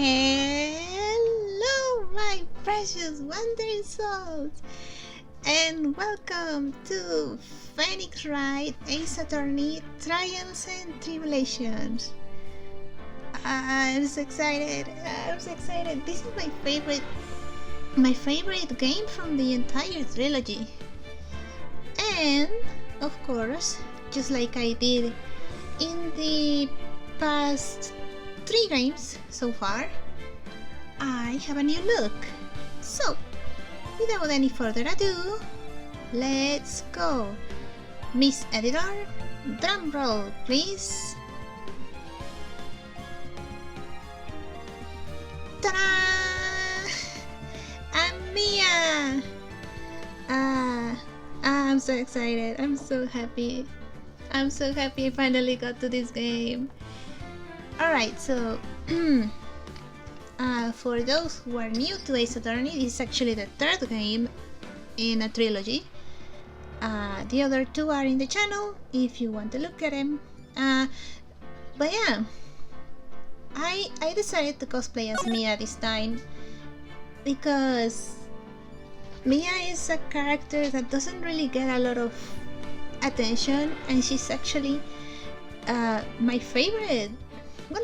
Hello, my precious wandering souls, and welcome to Phoenix Wright Ace Attorney Trials and Tribulations. I'm so excited. This is my favorite game from the entire trilogy. And of course, just like I did in the past 3 games so far, I have a new look. So, without any further ado, let's go. Miss Editor, drum roll please. Ta-da! I'm Mia! I'm so excited. I'm so happy I finally got to this game. Alright, so for those who are new to Ace Attorney, this is actually the 3rd game in a trilogy. The other 2 are in the channel if you want to look at them. But yeah, I decided to cosplay as Mia this time because Mia is a character that doesn't really get a lot of attention, and she's actually one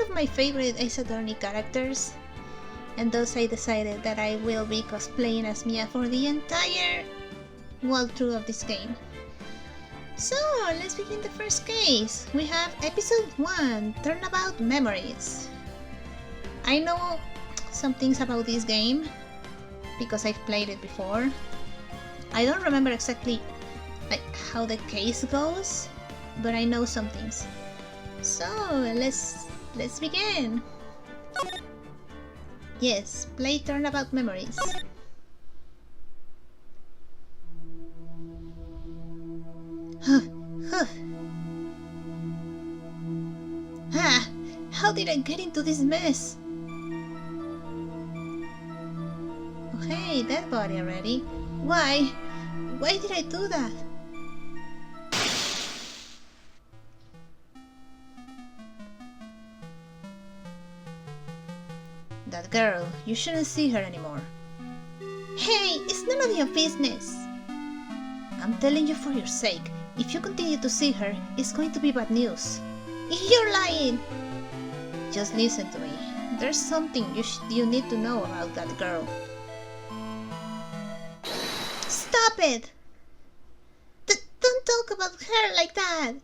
of my favorite Ace Attorney characters, and thus I decided that I will be cosplaying as Mia for the entire walkthrough of this game. So let's begin the first case. We have episode 1, Turnabout Memories. I know some things about this game because I've played it before. I don't remember exactly like how the case goes, but I know some things. So let's begin. Yes, play Turnabout Memories. How did I get into this mess? Oh hey, dead body already. Why did I do that? That girl, you shouldn't see her anymore. Hey, it's none of your business. I'm telling you for your sake. If you continue to see her, it's going to be bad news. You're lying! Just listen to me. There's something you need to know about that girl. Stop it! Don't talk about her like that!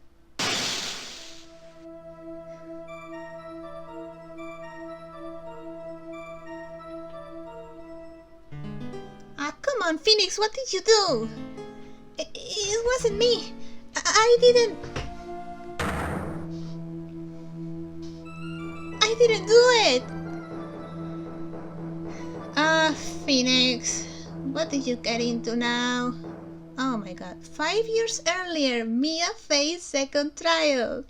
Come on, Phoenix, what did you do? It wasn't me. I didn't do it. Phoenix, what did you get into now? Oh my god, 5 years earlier, Mia faced second trial.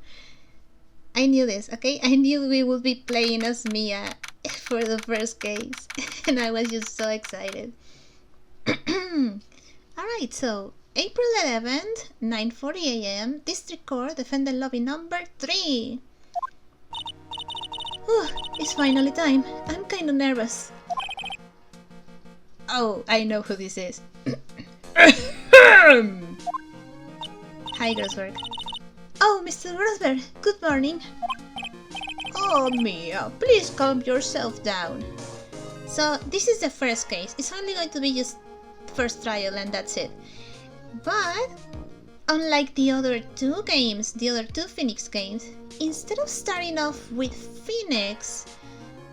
I knew this, okay? I knew we would be playing as Mia for the first case, and I was just so excited. Alright, so April 11th, 9:40 AM, District Court, Defendant Lobby number 3. Whew, it's finally time. I'm kinda nervous. Oh, I know who this is. Hi, Grossberg. Oh, Mr. Grossberg, good morning. Oh, Mia, please calm yourself down. So, this is the first case. It's only going to be just first trial and that's it. But unlike the other 2 games, the other 2 Phoenix games, instead of starting off with Phoenix,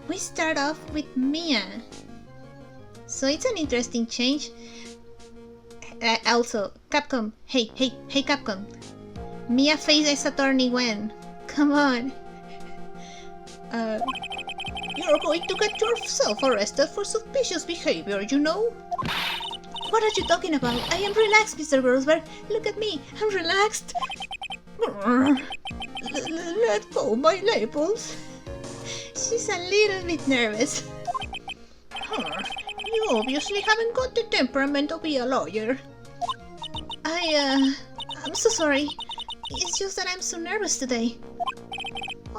we start off with Mia. So it's an interesting change. Also, Capcom, hey Capcom, Mia faces attorney when? Come on. You're going to get yourself arrested for suspicious behavior, you know? What are you talking about? I am relaxed, Mr. Grossberg. Look at me. I'm relaxed. Let go my labels. She's a little bit nervous. You obviously haven't got the temperament to be a lawyer. I'm so sorry. It's just that I'm so nervous today.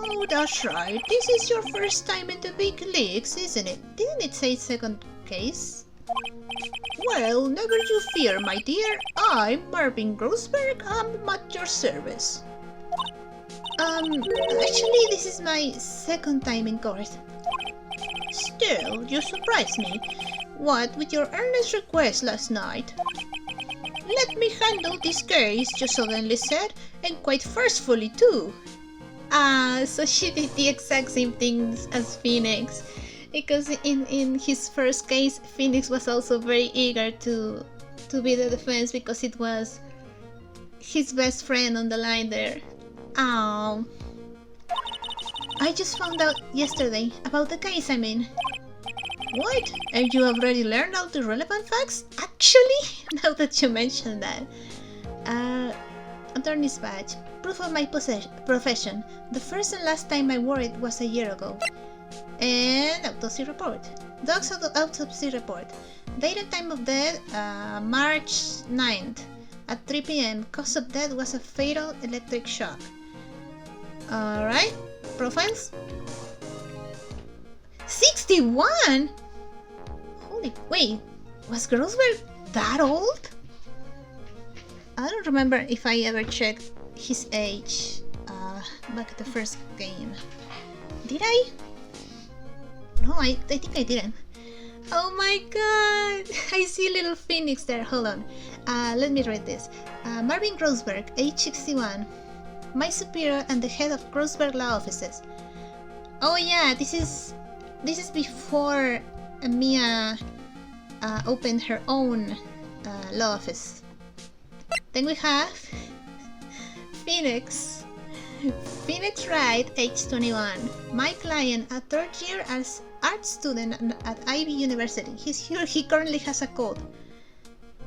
Oh, that's right. This is your first time in the big leagues, isn't it? Didn't it say second case? Well, never you fear, my dear. I'm Marvin Grossberg. I'm at your service. Actually, this is my second time in court. Still, you surprise me. What with your earnest request last night? Let me handle this case, you suddenly said, and quite forcefully too. Ah, so she did the exact same things as Phoenix. Because in his first case, Phoenix was also very eager to be the defense because it was his best friend on the line there. Oh. I just found out yesterday about the case, I mean. What? And you already learned all the relevant facts? Actually, now that you mention that. Attorney's badge. Proof of my profession. The first and last time I wore it was a year ago. And autopsy report. Dog's autopsy report. Date and time of death, March 9th at 3 p.m. Cause of death was a fatal electric shock. Alright. Profiles? 61? Holy, wait. Was Grossberg that old? I don't remember if I ever checked his age back at the first game. Did I? No, I think I didn't. Oh my god! I see little Phoenix there. Hold on. Let me read this. Marvin Grossberg, age 61. My superior and the head of Grossberg Law Offices. Oh yeah, this is before Mia opened her own law office. Then we have Phoenix. Phoenix Wright, age 21. My client, a third year as art student at Ivy University. He currently has a code.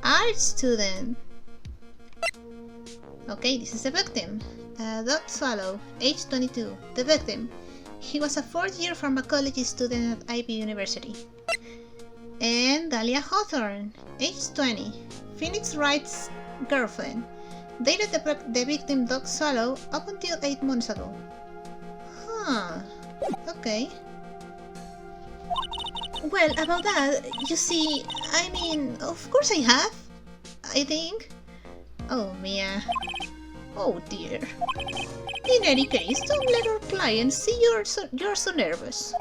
Art student. Okay, this is the victim. Doug Swallow, age 22. The victim. He was a fourth year pharmacology student at Ivy University. And Dahlia Hawthorne, age 20. Phoenix Wright's girlfriend. Dated the victim Doug Swallow up until 8 months ago. Huh. Okay. Well, about that, you see, I mean, of course I have. I think. Oh, Mia. Oh dear. In any case, don't let our client see you're so nervous.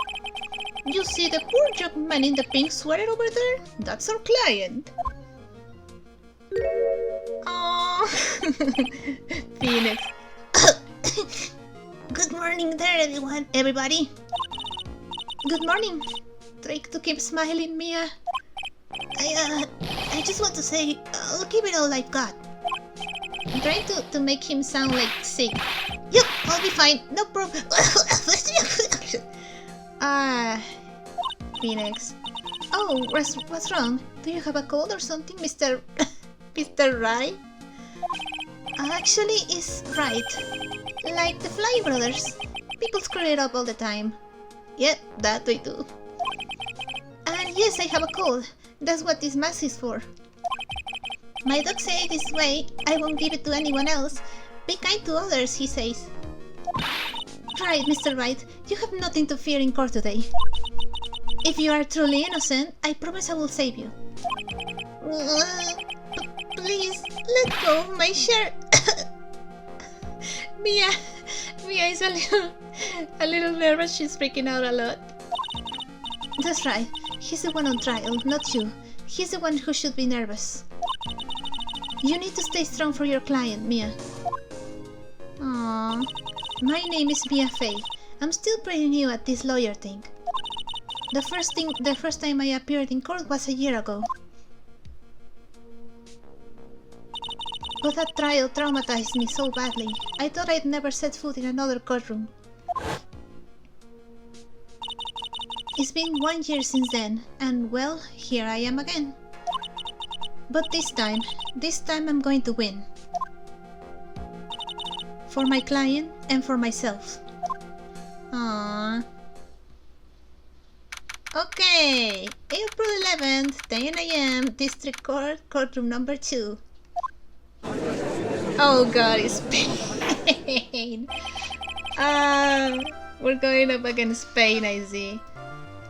You see the poor young man in the pink sweater over there? That's our client. Oh, Phoenix. Good morning there, everybody. Good morning. Try to keep smiling, Mia. I just want to say, I'll give it all I've got. I'm trying to make him sound like sick. Yep, I'll be fine. No problem. Phoenix. Oh, what's wrong? Do you have a cold or something, Mr. Mr. Wright? Actually, it's Wright. Like the Fly Brothers. People screw it up all the time. Yep, that we do. And yes, I have a cold. That's what this mask is for. My dog said this way, I won't give it to anyone else. Be kind to others, he says. Right, Mr. Wright, you have nothing to fear in court today. If you are truly innocent, I promise I will save you. Please, let go of my shirt. Mia is a little nervous. She's freaking out a lot. That's right. He's the one on trial, not you. He's the one who should be nervous. You need to stay strong for your client, Mia. Aww. My name is Mia Fey. I'm still pretty new at this lawyer thing. The first time I appeared in court was a year ago. But that trial traumatized me so badly, I thought I'd never set foot in another courtroom. It's been 1 year since then, and well, here I am again. But this time I'm going to win. For my client and for myself. Aww. Okay, April 11th, 10 AM, District Court, courtroom number 2. Oh god, it's pain. We're going up against Spain, I see.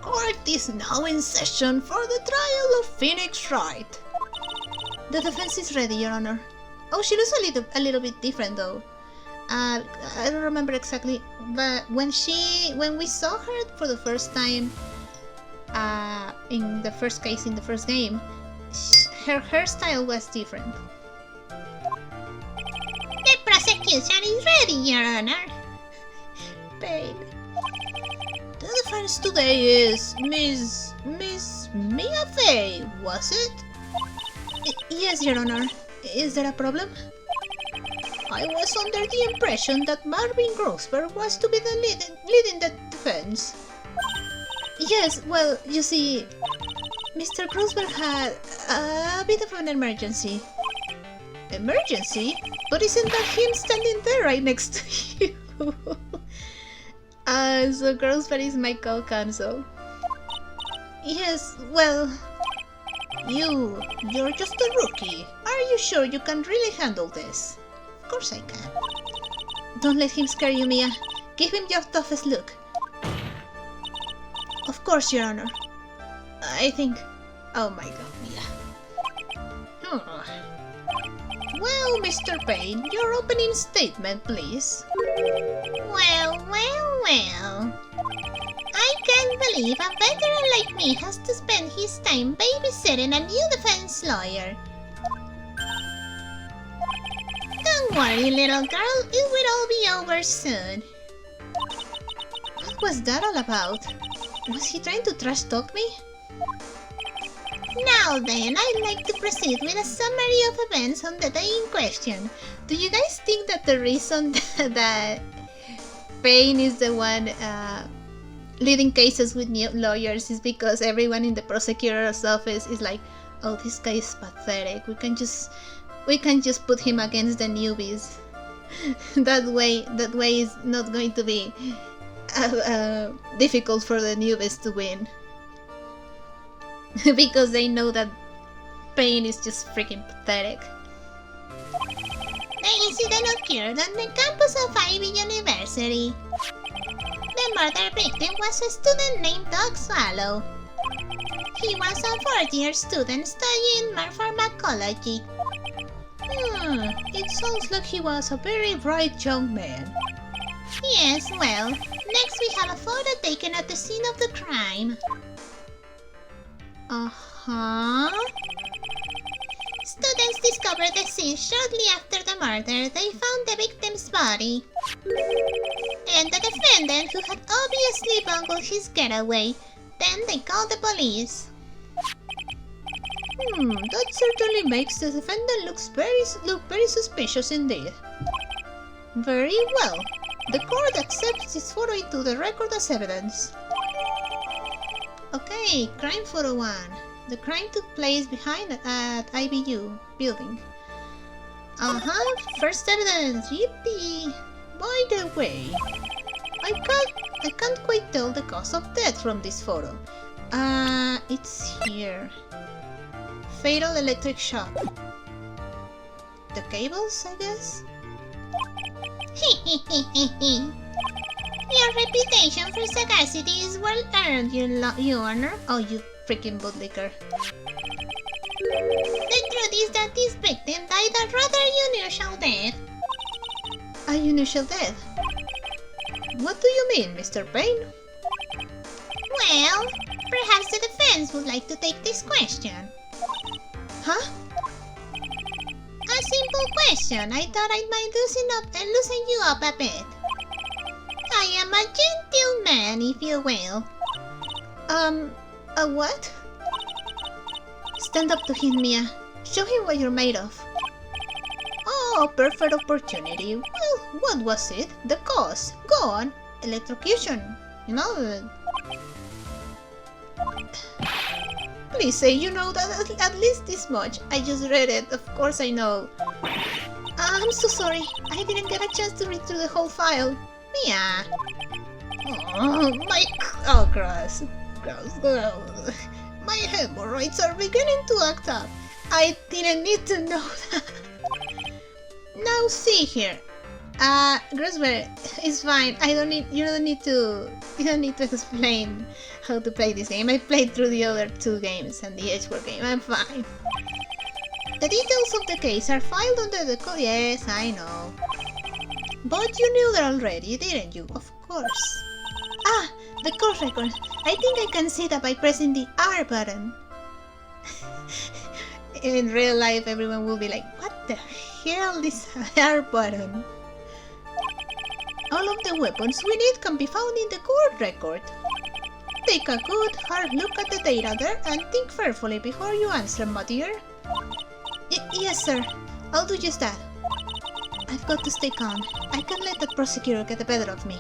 Court is now in session for the trial of Phoenix Wright. The defense is ready, Your Honor. Oh, she looks a little bit different though. I don't remember exactly, but when we saw her for the first time, in the first case in the first game, her hairstyle was different. The prosecution is ready, Your Honor. Pain. The defense today is Miss Mia Fey, was it? Yes, Your Honor. Is there a problem? I was under the impression that Marvin Grossberg was to be the leading the defense. Yes, well, you see, Mr. Grossberg had a bit of an emergency. Emergency? But isn't that him standing there right next to you? So Grossberg is my co-counsel. Yes, well, you're just a rookie. Are you sure you can really handle this? Of course I can. Don't let him scare you, Mia. Give him your toughest look. Of course, Your Honor. I think... Oh my god, Mia. Oh. Well, Mr. Payne, your opening statement, please. Well. I can't believe a veteran like me has to spend his time babysitting a new defense lawyer. Don't worry, little girl, it will all be over soon. What was that all about? Was he trying to trash talk me? Now then, I'd like to proceed with a summary of events on the day in question. Do you guys think that the reason that Payne is the one leading cases with new lawyers is because everyone in the prosecutor's office is like, oh, this guy is pathetic, we can just put him against the newbies. that way is not going to be difficult for the newbies to win. Because they know that Payne is just freaking pathetic. The incident occurred on the campus of Ivy University. The murder victim was a student named Doug Swallow. He was a fourth-year student studying pharmacology. It sounds like he was a very bright young man. Yes, well, next we have a photo taken at the scene of the crime. Students discovered the scene shortly after the murder. They found the victim's body and the defendant, who had obviously bungled his getaway. Then they called the police. That certainly makes the defendant look very suspicious indeed. Very well. The court accepts this photo into the record as evidence. Okay, crime photo 1. The crime took place behind at IBU building. First evidence, yippee! By the way, I can't quite tell the cause of death from this photo. It's here. Fatal electric shock. The cables, I guess? Your reputation for sagacity is well earned, Your Honor. Oh, you freaking bootlicker. The truth is that this victim died a rather unusual death. A unusual death? What do you mean, Mr. Payne? Well, perhaps the defense would like to take this question. Huh? A simple question. I thought I might loosen you up a bit. I am a gentleman, if you will. A what? Stand up to him, Mia. Show him what you're made of. Oh, perfect opportunity. Well, what was it? The cause. Go on. Electrocution. You know. Please say you know that at least this much. I just read it. Of course I know. I'm so sorry. I didn't get a chance to read through the whole file. Mia. Oh, gross. My hemorrhoids are beginning to act up. I didn't need to know that. Now see here. Grossberg, it's fine. You don't need to explain how to play this game. I played through the other two games and the Edgeworld game. I'm fine. The details of the case are filed under the yes, I know. But you knew that already, didn't you? Of course. Ah, the court record. I think I can see that by pressing the R button. In real life, everyone will be like, what the hell is R button? All of the weapons we need can be found in the court record. Take a good hard look at the data there and think carefully before you answer, my dear. Yes, sir. I'll do just that. I've got to stay calm. I can't let that prosecutor get the better of me.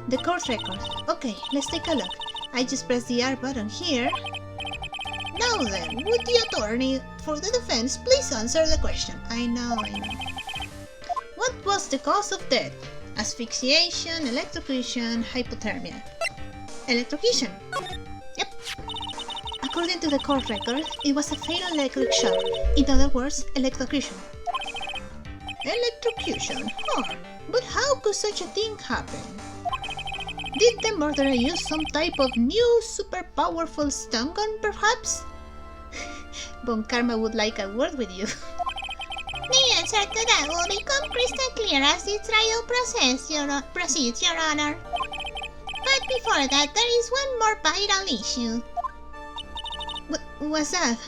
The court record. Okay, let's take a look. I just pressed the R button here. Now then, would the attorney for the defense please answer the question? I know. What was the cause of death? Asphyxiation, electrocution, hypothermia. Electrocution. Yep. According to the court record, it was a fatal electric shock. In other words, electrocution. Electrocution? Huh. But how could such a thing happen? Did the murderer use some type of new super powerful stun gun, perhaps? Von Karma would like a word with you. The answer to that will become crystal clear as the trial proceeds, Your Honor. But before that, there is one more vital issue. What's that?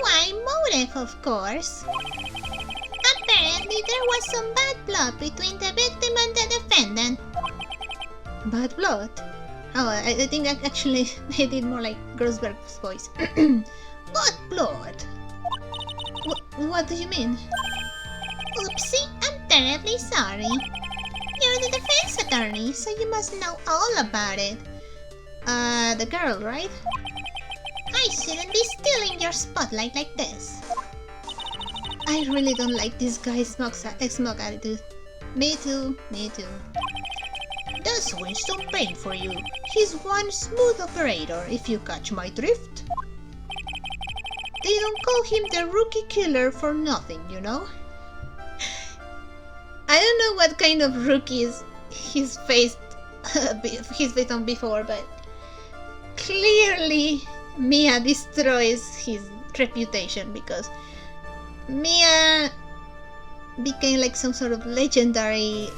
Why, motive, of course. Apparently, there was some bad blood between the victim and the defendant. Bad blood? Oh, I think I actually made it more like Grossberg's voice. Bad blood? What do you mean? Oopsie, I'm terribly sorry. You're the defense attorney, so you must know all about it. The girl, right? I shouldn't be stealing your spotlight like this. I really don't like this guy's smug attitude. Me too. That's Winston Payne for you. He's one smooth operator, if you catch my drift. They don't call him the rookie killer for nothing, you know? I don't know what kind of rookies he's faced on before, but clearly Mia destroys his reputation because Mia became like some sort of legendary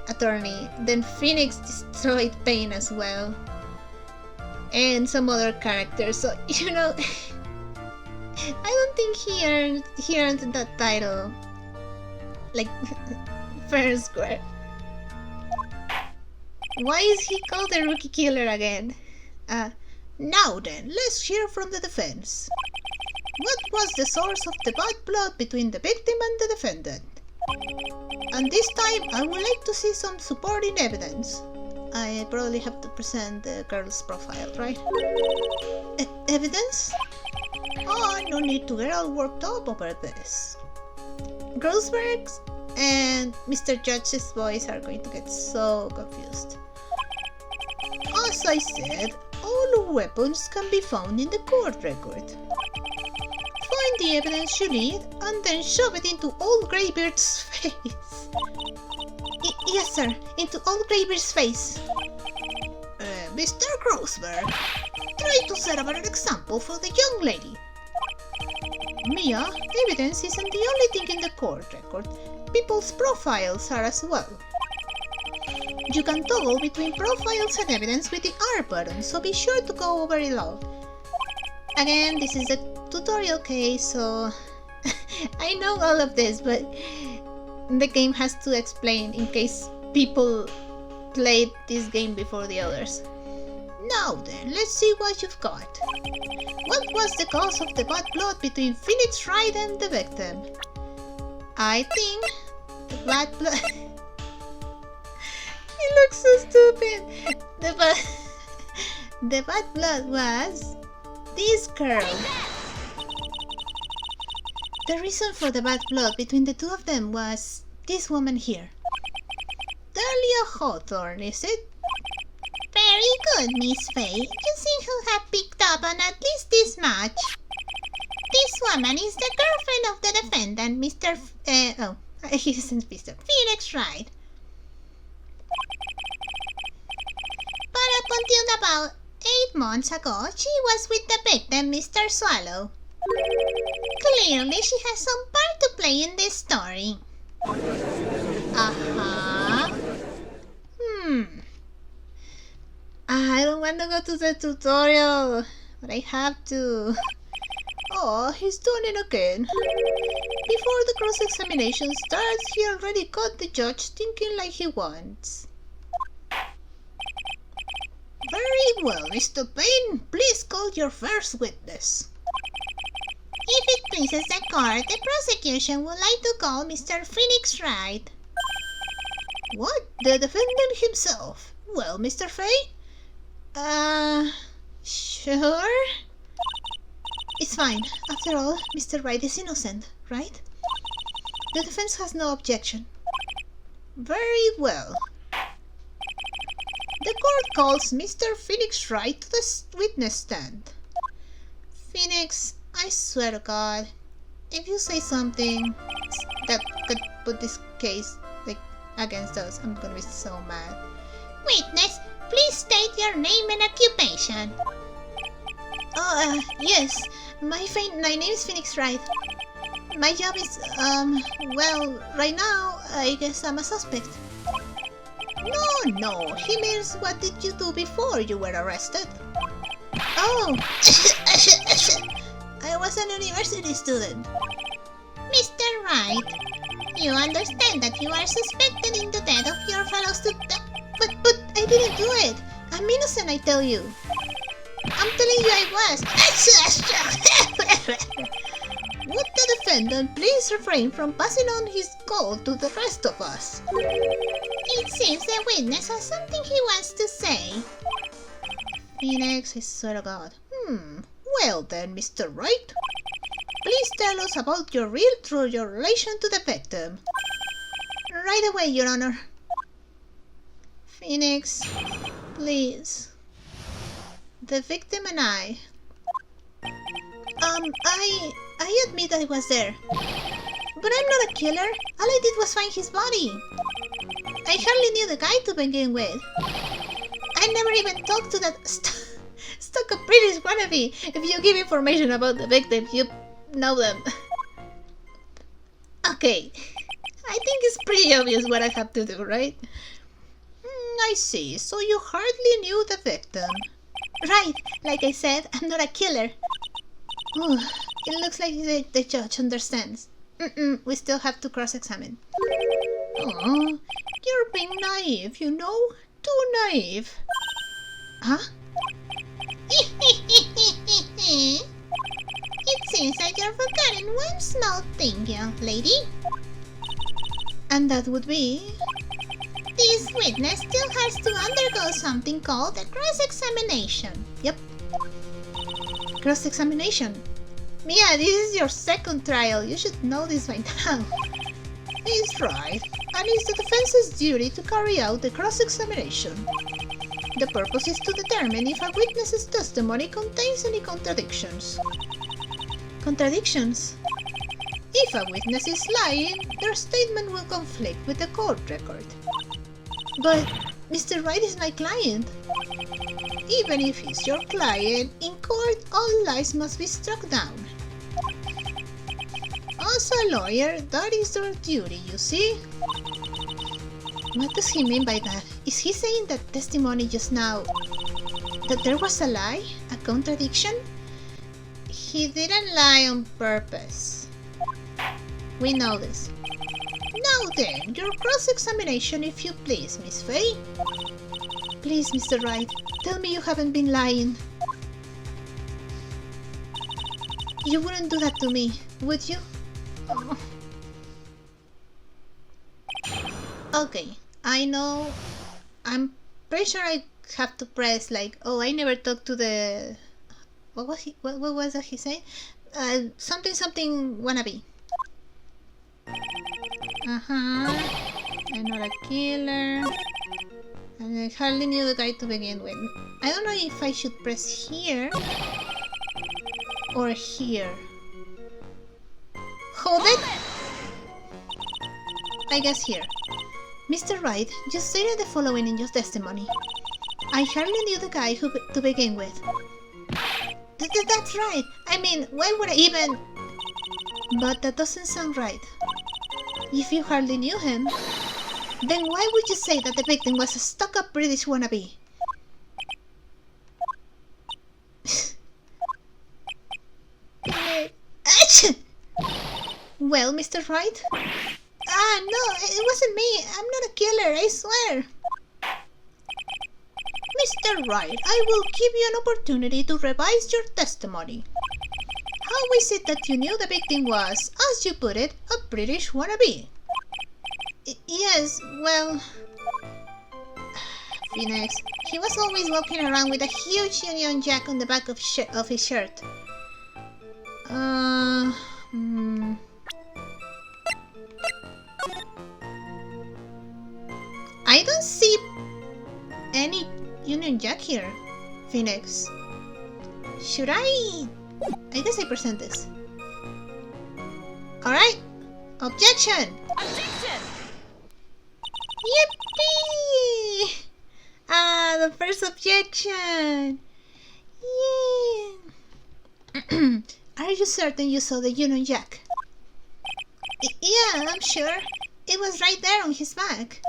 attorney. Then Phoenix destroyed Payne as well, and some other characters. So you know, I don't think he earned that title like fair and square. Why is he called the rookie killer again? Now then, let's hear from the defense. What was the source of the bad blood between the victim and the defendant? And this time, I would like to see some supporting evidence. I probably have to present the girl's profile, right? Evidence? Oh, no need to get all worked up over this. Grossberg's and Mr. Judge's voice are going to get so confused. As I said, all weapons can be found in the court record. Find the evidence you need and then shove it into Old Greybeard's face. Yes, sir, into Old Greybeard's face. Mr. Grossberg, try to set up an example for the young lady. Mia, evidence isn't the only thing in the court record. People's profiles are as well. You can toggle between profiles and evidence with the R button, so be sure to go over it all. Again, this is a tutorial case, so I know all of this, but the game has to explain in case people played this game before the others. Now then, let's see what you've got. What was the cause of the bad blood between Phoenix Wright and the victim? I think the bad blood... He looks so stupid. The bad blood was this girl. The reason for the bad blood between the two of them was this woman here. Dahlia Hawthorne, is it? Very good, Miss Faye. You seem to have picked up on at least this much. This woman is the girlfriend of the defendant, Mr. He isn't Mr. Phoenix Wright. But up until about 8 months ago, she was with the victim, Mr. Swallow. Clearly, she has some part to play in this story. I don't want to go to the tutorial, but I have to. Oh, he's done it again. Before the cross-examination starts, he already caught the judge thinking like he wants. Very well, Mr. Payne. Please call your first witness. If it pleases the court, the prosecution would like to call Mr. Phoenix Wright. What? The defendant himself? Well, Mr. Fay? Sure? It's fine. After all, Mr. Wright is innocent, right? The defense has no objection. Very well. The court calls Mr. Phoenix Wright to the witness stand. Phoenix, I swear to God, if you say something that could put this case against us, I'm gonna be so mad. Witness, please state your name and occupation. Yes. My name is Phoenix Wright. My job is, well, right now, I guess I'm a suspect. No, he means what did you do before you were arrested? Oh, I was an university student. Mr. Wright, you understand that you are suspected in the death of your fellow student. But I didn't do it. I'm innocent, I tell you. I'm telling you I was. Would the defendant please refrain from passing on his call to the rest of us? It seems the witness has something he wants to say. Phoenix, I swear to God. Well then, Mr. Wright. Please tell us about your relation to the victim. Right away, Your Honor. Phoenix, please. The victim and I admit I was there. But I'm not a killer. All I did was find his body. I hardly knew the guy to begin with. I never even talked to that stuck up British wannabe. If you give information about the victim, you know them. Okay. I think it's pretty obvious what I have to do, right? I see. So you hardly knew the victim. Right. Like I said, I'm not a killer. It looks like the judge understands. We still have to cross-examine. Oh, you're being naive, you know? Too naive. Huh? It seems like you've forgotten one small thing, young lady. And that would be... This witness still has to undergo something called a cross-examination. Yep. Cross-examination. Mia, this is your second trial. You should know this by now. He's right. And it's the defense's duty to carry out the cross-examination. The purpose is to determine if a witness's testimony contains any contradictions. Contradictions? If a witness is lying, their statement will conflict with the court record. But Mr. Wright is my client. Even if he's your client, in court all lies must be struck down. As a lawyer, that is their duty, you see? What does he mean by that? Is he saying that testimony just now, that there was a lie? A contradiction? He didn't lie on purpose. We know this. Now then, your cross-examination if you please, Miss Fay. Please, Mr. Wright, tell me you haven't been lying. You wouldn't do that to me, would you? Oh. Okay, I know. I'm pretty sure I have to press like, oh, I never talked to the... What was that he saying? Something wannabe. I'm not a killer. And I hardly knew the guy to begin with. I don't know if I should press here or here. Hold it! I guess here. Mr. Wright, you stated the following in your testimony. I hardly knew the guy to begin with. That's right. I mean, why would I even... But that doesn't sound right. If you hardly knew him, then why would you say that the victim was a stuck-up British wannabe? Well, Mr. Wright? No, it wasn't me. I'm not a killer, I swear. Mr. Wright, I will give you an opportunity to revise your testimony. How is it that you knew the victim was, as you put it, a British wannabe? Yes, well... Phoenix, he was always walking around with a huge Union Jack on the back of his shirt. I don't see any Union Jack here, Phoenix. Should I guess I present this. Alright. Objection! Objection! Yippee! The first objection! Yeah! Are you certain you saw the Union Jack? Yeah, I'm sure. It was right there on his back.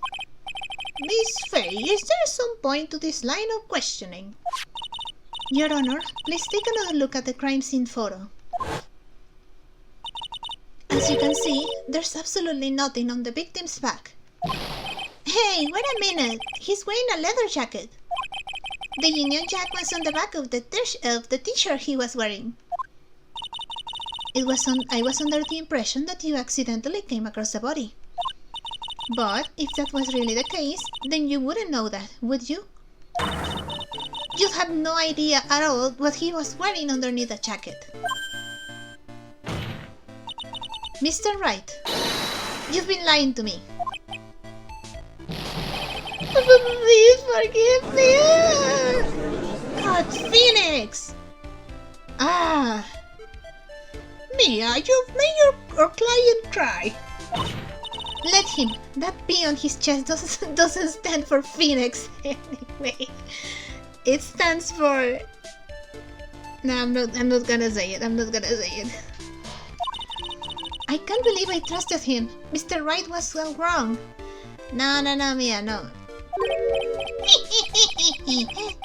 Miss Fay, is there some point to this line of questioning? Your Honor, please take another look at the crime scene photo. As you can see, there's absolutely nothing on the victim's back. Hey, wait a minute! He's wearing a leather jacket. The Union Jack was on the back of the t-shirt he was wearing. I was under the impression that you accidentally came across the body. But if that was really the case, then you wouldn't know that, would you? You'd have no idea at all what he was wearing underneath the jacket. Mr. Wright, you've been lying to me. Please forgive me. God, Phoenix! Mia, you've made your client cry. Let him. That P on his chest doesn't stand for Phoenix anyway. It stands for... No, I'm not gonna say it. I can't believe I trusted him. Mr. Wright was so wrong. No, Mia, no.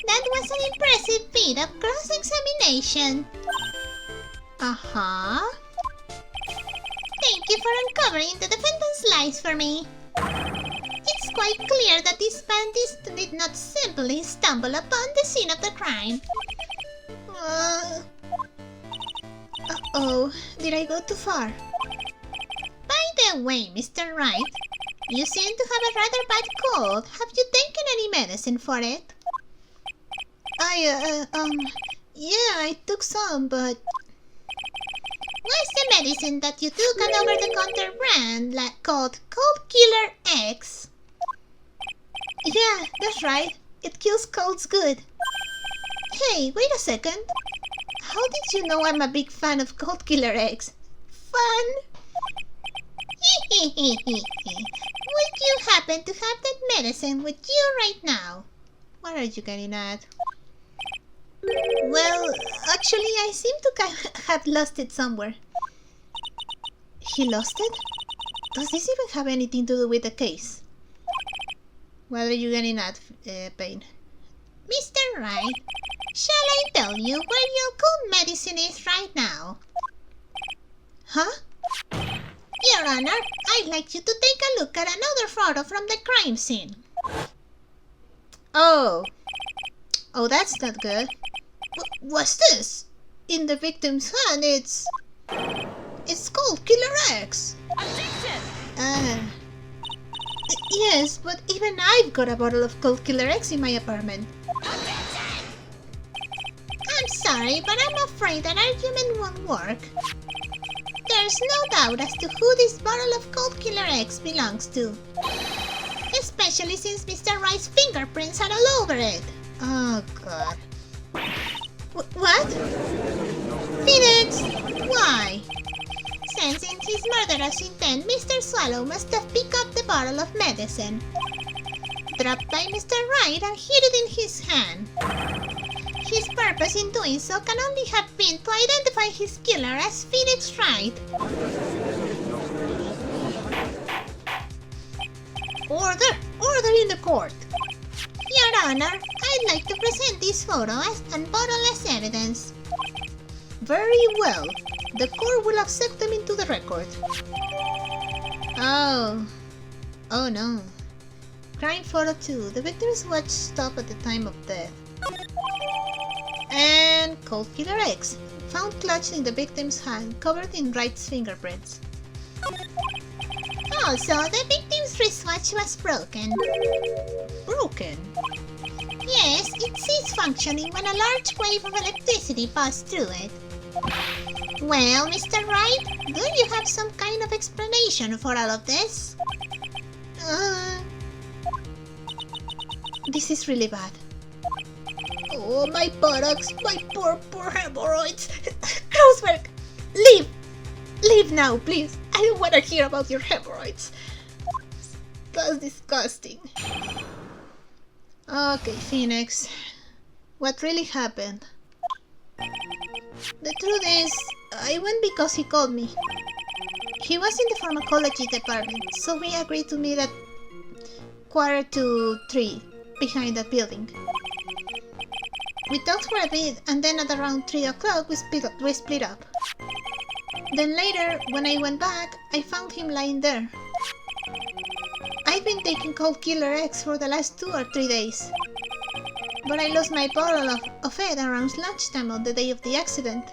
That was an impressive feat of cross-examination. Uh-huh. Thank you for uncovering the defendant's lies for me. It's quite clear that this bandit did not simply stumble upon the scene of the crime. Uh-oh, did I go too far? By the way, Mr. Wright, you seem to have a rather bad cold. Have you taken any medicine for it? Yeah, I took some, but... What's the medicine that you took an over-the-counter brand called Cold Killer X? Yeah, that's right. It kills colds good. Hey, wait a second. How did you know I'm a big fan of Cold Killer X? Fun? Would you happen to have that medicine with you right now? What are you getting at? Well, actually, I seem to have lost it somewhere. He lost it? Does this even have anything to do with the case? What are you getting at, Payne? Mr. Wright, shall I tell you where your cold medicine is right now? Huh? Your Honor, I'd like you to take a look at another photo from the crime scene. Oh, that's not good. What's this? In the victim's hand, it's Cold Killer X. Objection! Yes, but even I've got a bottle of Cold Killer X in my apartment. Objection! I'm sorry, but I'm afraid that argument won't work. There's no doubt as to who this bottle of Cold Killer X belongs to. Especially since Mr. Wright's fingerprints are all over it. Oh, God. What? Phoenix! Why? Sensing his murderous intent, Mr. Swallow must have picked up the bottle of medicine dropped by Mr. Wright and hid it in his hand. His purpose in doing so can only have been to identify his killer as Phoenix Wright. Order in the court. Your Honor, I'd like to present this photo and bottle as evidence. Very well. The court will accept them into the record. Oh no. Crime photo 2. The victim's watch stopped at the time of death. And Cold Killer X. Found clutched in the victim's hand, covered in Wright's fingerprints. Also, the victim's wristwatch was broken. Broken? Yes, it ceased functioning when a large wave of electricity passed through it. Well, Mr. Wright, do you have some kind of explanation for all of this? This is really bad. Oh, my buttocks, my poor hemorrhoids. Grossberg, leave! Leave now, please. I don't want to hear about your hemorrhoids. That's disgusting. Okay, Phoenix. What really happened? The truth is, I went because he called me. He was in the pharmacology department, so we agreed to meet at 2:45 behind that building. We talked for a bit, and then at around 3 o'clock we split up. Then later, when I went back, I found him lying there. I've been taking Cold Killer X for the last 2 or 3 days. But I lost my bottle of it around lunchtime on the day of the accident.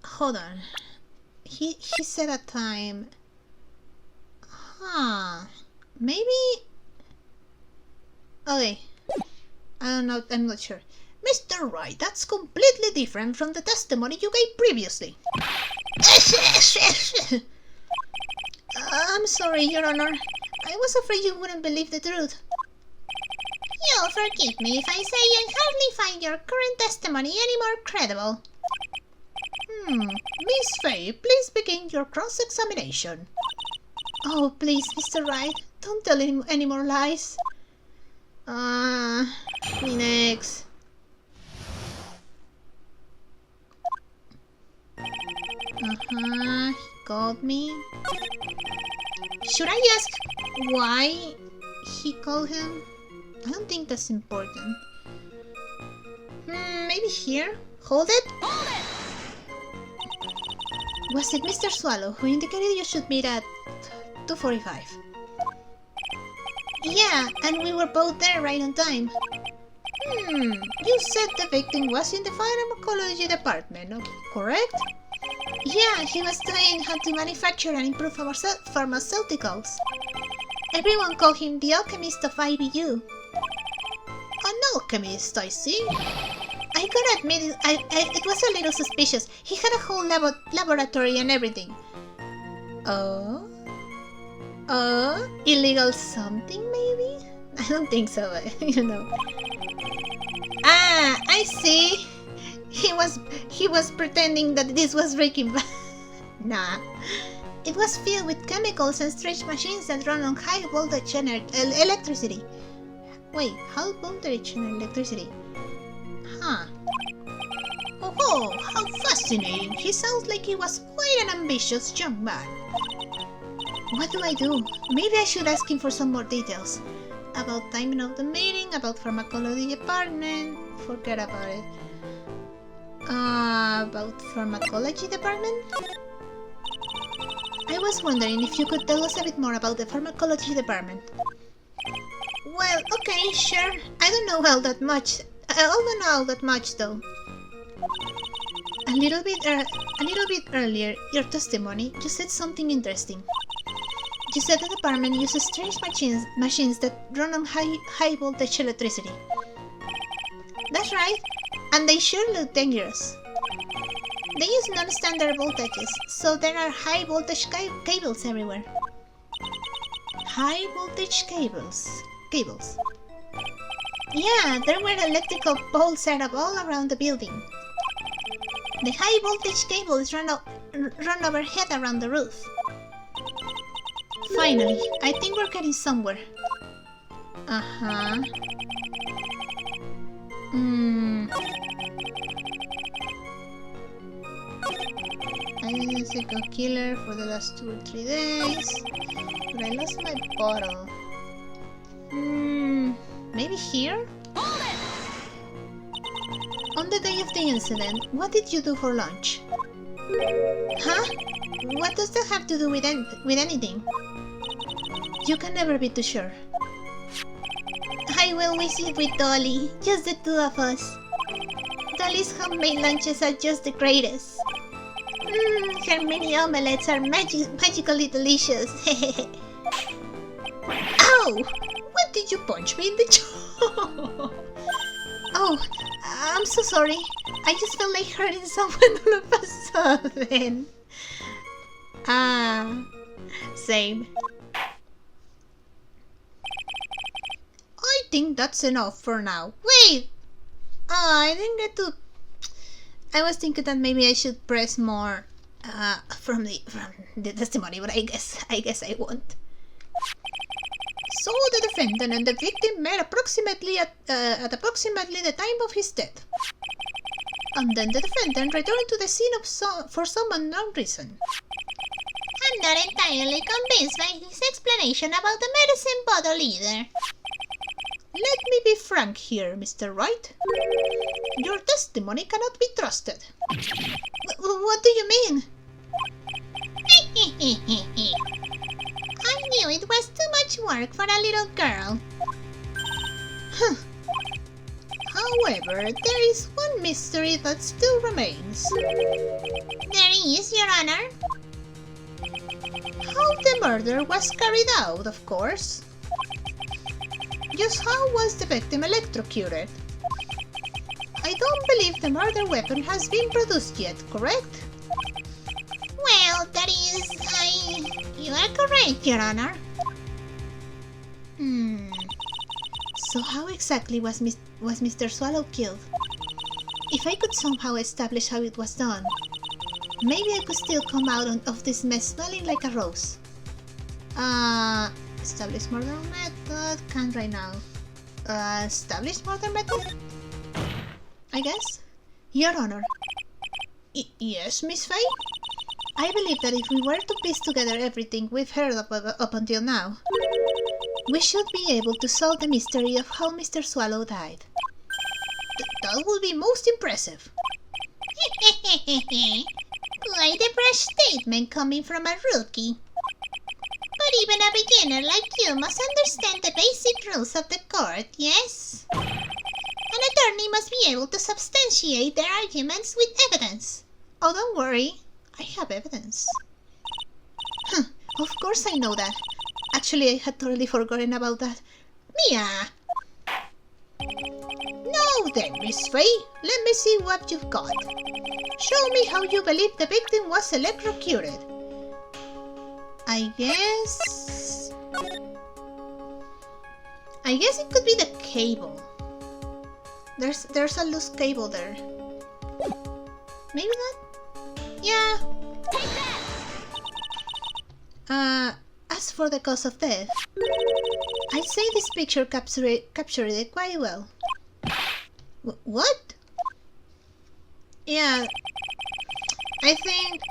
Hold on. He said a time... Maybe... Okay. I don't know, I'm not sure. Mr. Wright, that's completely different from the testimony you gave previously. I'm sorry, Your Honor. I was afraid you wouldn't believe the truth. You'll forgive me if I say I hardly find your current testimony any more credible. Miss Faye, please begin your cross-examination. Oh, please, Mr. Wright, don't tell him any more lies. Phoenix. He called me. Should I ask why he called him? I don't think that's important. Maybe here? Hold it? Hold it! Was it Mr. Swallow who indicated you should meet at 2:45? Yeah, and we were both there right on time. You said the victim was in the pharmacology department, correct? Yeah, he was studying how to manufacture and improve pharmaceuticals. Everyone called him the alchemist of IBU. An alchemist, I see. I gotta admit, it was a little suspicious. He had a whole laboratory and everything. Oh? Illegal something, maybe? I don't think so, you know. I see. He was pretending that this was Breaking Bad. Nah. It was filled with chemicals and strange machines that run on high voltage electricity. Wait, high voltage and electricity? Oh, how fascinating. He sounds like he was quite an ambitious young man. What do I do? Maybe I should ask him for some more details. About timing of the meeting, about pharmacology department. Forget about it. About pharmacology department? I was wondering if you could tell us a bit more about the pharmacology department. Well, okay, sure. I don't know all that much. I don't know all that much though. A little bit earlier, your testimony, you said something interesting. You said the department uses strange machines that run on high voltage electricity. That's right, and they sure look dangerous. They use non-standard voltages, so there are high voltage cables everywhere. High voltage cables. Yeah, there were electrical poles set up all around the building. The high voltage cable is run overhead around the roof. Finally, I think we're getting somewhere. Uh-huh. I did a psycho killer for the last 2 or 3 days, but I lost my bottle. Maybe here? Hold it! On the day of the incident, what did you do for lunch? Huh? What does that have to do with anything? You can never be too sure. I will visit with Dolly, just the 2 of us. Dolly's homemade lunches are just the greatest. Her mini omelets are magically delicious. Ow! What did you punch me in the jaw? Oh, I'm so sorry. I just felt like hurting someone all of a sudden. Same. I think that's enough for now. Wait! I didn't get to... I was thinking that maybe I should press more from the testimony, but I guess I won't. So the defendant and the victim met approximately at approximately the time of his death. And then the defendant returned to the scene for some unknown reason. I'm not entirely convinced by his explanation about the medicine bottle either. Let me be frank here, Mr. Wright. Your testimony cannot be trusted. What do you mean? I knew it was too much work for a little girl. However, there is one mystery that still remains. There is, Your Honor. How the murder was carried out, of course. Just how was the victim electrocuted? I don't believe the murder weapon has been produced yet, correct? Well, that is, You are correct, Your Honor. So how exactly was Mr. Swallow killed? If I could somehow establish how it was done, maybe I could still come out of this mess smelling like a rose. Establish murder method? Can't right now. Establish murder method? I guess? Your Honor. Yes, Miss Faye? I believe that if we were to piece together everything we've heard up until now, we should be able to solve the mystery of how Mr. Swallow died. That would be most impressive. Quite a brash statement coming from a rookie. But even a beginner like you must understand the basic rules of the court, yes? An attorney must be able to substantiate their arguments with evidence. Oh, don't worry. I have evidence. Of course I know that. Actually, I had totally forgotten about that. Mia! Now then, Miss Faye, let me see what you've got. Show me how you believe the victim was electrocuted. I guess it could be the cable. There's a loose cable there. Maybe not? Yeah. Take that! As for the cause of death, I'd say this picture captured it quite well. What? Yeah, I think...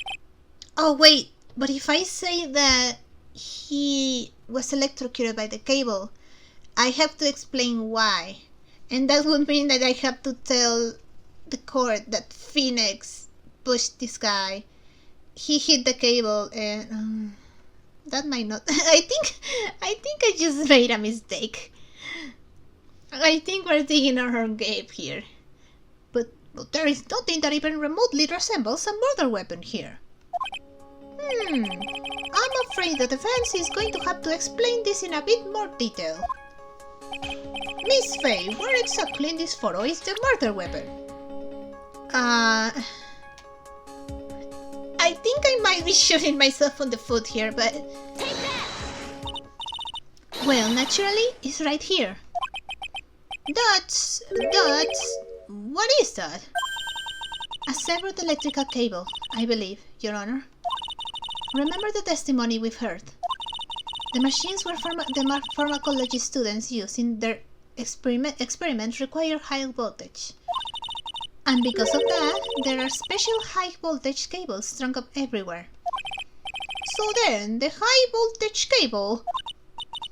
Oh wait, but if I say that he was electrocuted by the cable, I have to explain why. And that would mean that I have to tell the court that Phoenix pushed this guy. He hit the cable and... that might not... I think I just made a mistake. I think we're digging our own grave here. But there is nothing that even remotely resembles a murder weapon here. I'm afraid the defense is going to have to explain this in a bit more detail. Miss Faye, where exactly in this photo is the murder weapon? I think I might be shooting myself on the foot here, but... Take that! Well, naturally, it's right here. That's... What is that? A severed electrical cable, I believe, Your Honor. Remember the testimony we've heard. The machines where pharmacology students use in their experiments require high voltage. And because of that, there are special high voltage cables strung up everywhere. So then, the high voltage cable...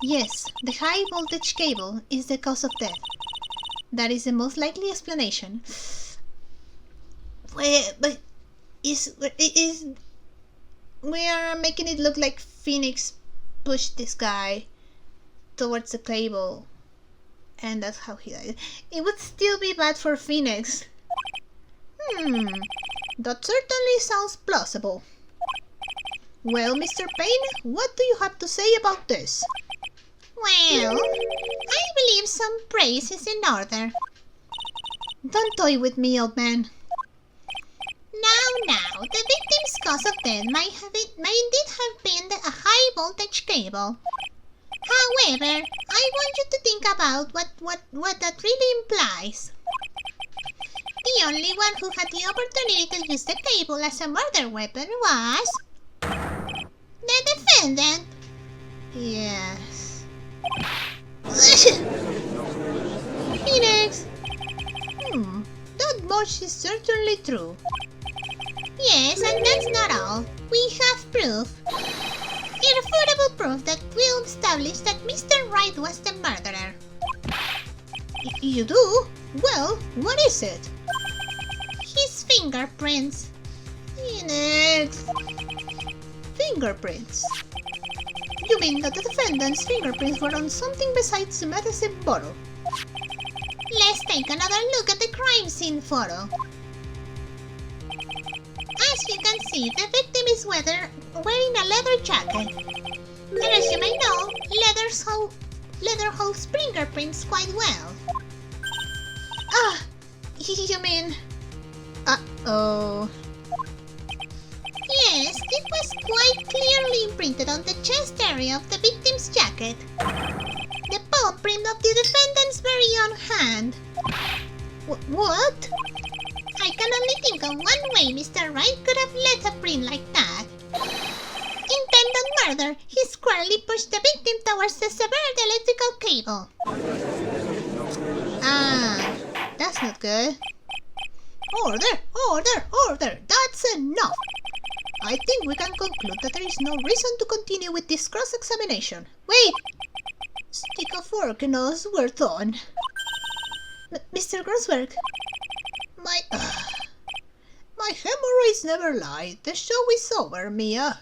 Yes, the high voltage cable is the cause of death. That is the most likely explanation. But we are making it look like Phoenix pushed this guy towards the cable, and that's how he died. It would still be bad for Phoenix. That certainly sounds plausible. Well, Mr. Payne, what do you have to say about this? Well, I believe some praise is in order. Don't toy with me, old man. Now, the victim's cause of death might indeed have been a high voltage cable. However, I want you to think about what that really implies. The only one who had the opportunity to use the cable as a murder weapon was... the defendant. Yes. Phoenix. That much is certainly true. Yes, and that's not all. We have proof. Irrefutable proof that will establish that Mr. Wright was the murderer. You do? Well, what is it? His fingerprints. Phoenix. Fingerprints. You mean that the defendant's fingerprints were on something besides the medicine bottle? Let's take another look at the crime scene photo. As you can see, the victim is wearing a leather jacket. And as you may know, leather holds fingerprints quite well. You mean... Uh-oh. Yes, it was quite clearly imprinted on the chest area of the victim's jacket. The paw print of the defendant's very own hand. What? I can only think of one way Mr. Wright could have left a print like that. Intent on murder, he squarely pushed the victim towards the severed electrical cable. That's not good. Order! That's enough! I think we can conclude that there is no reason to continue with this cross-examination. Wait! Stick a fork in us, we're done. Mr. Grossberg, my hemorrhoids never lied. The show is over, Mia.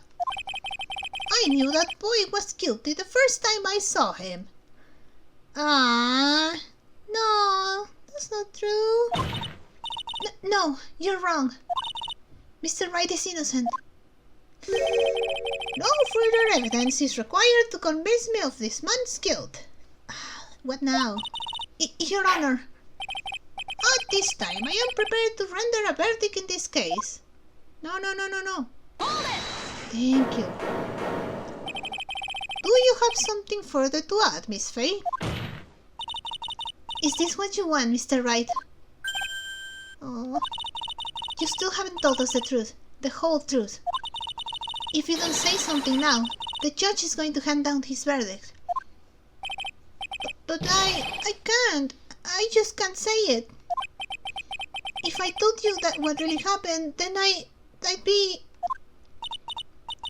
I knew that boy was guilty the first time I saw him. No, that's not true. No, you're wrong. Mr. Wright is innocent. No further evidence is required to convince me of this man's guilt. What now? Your Honor, at this time I am prepared to render a verdict in this case. No. Hold it! Thank you. Do you have something further to add, Miss Faye? Is this what you want, Mr. Wright? Oh, you still haven't told us the truth, the whole truth. If you don't say something now, the judge is going to hand down his verdict. But I can't. I just can't say it. If I told you that what really happened, then I'd be...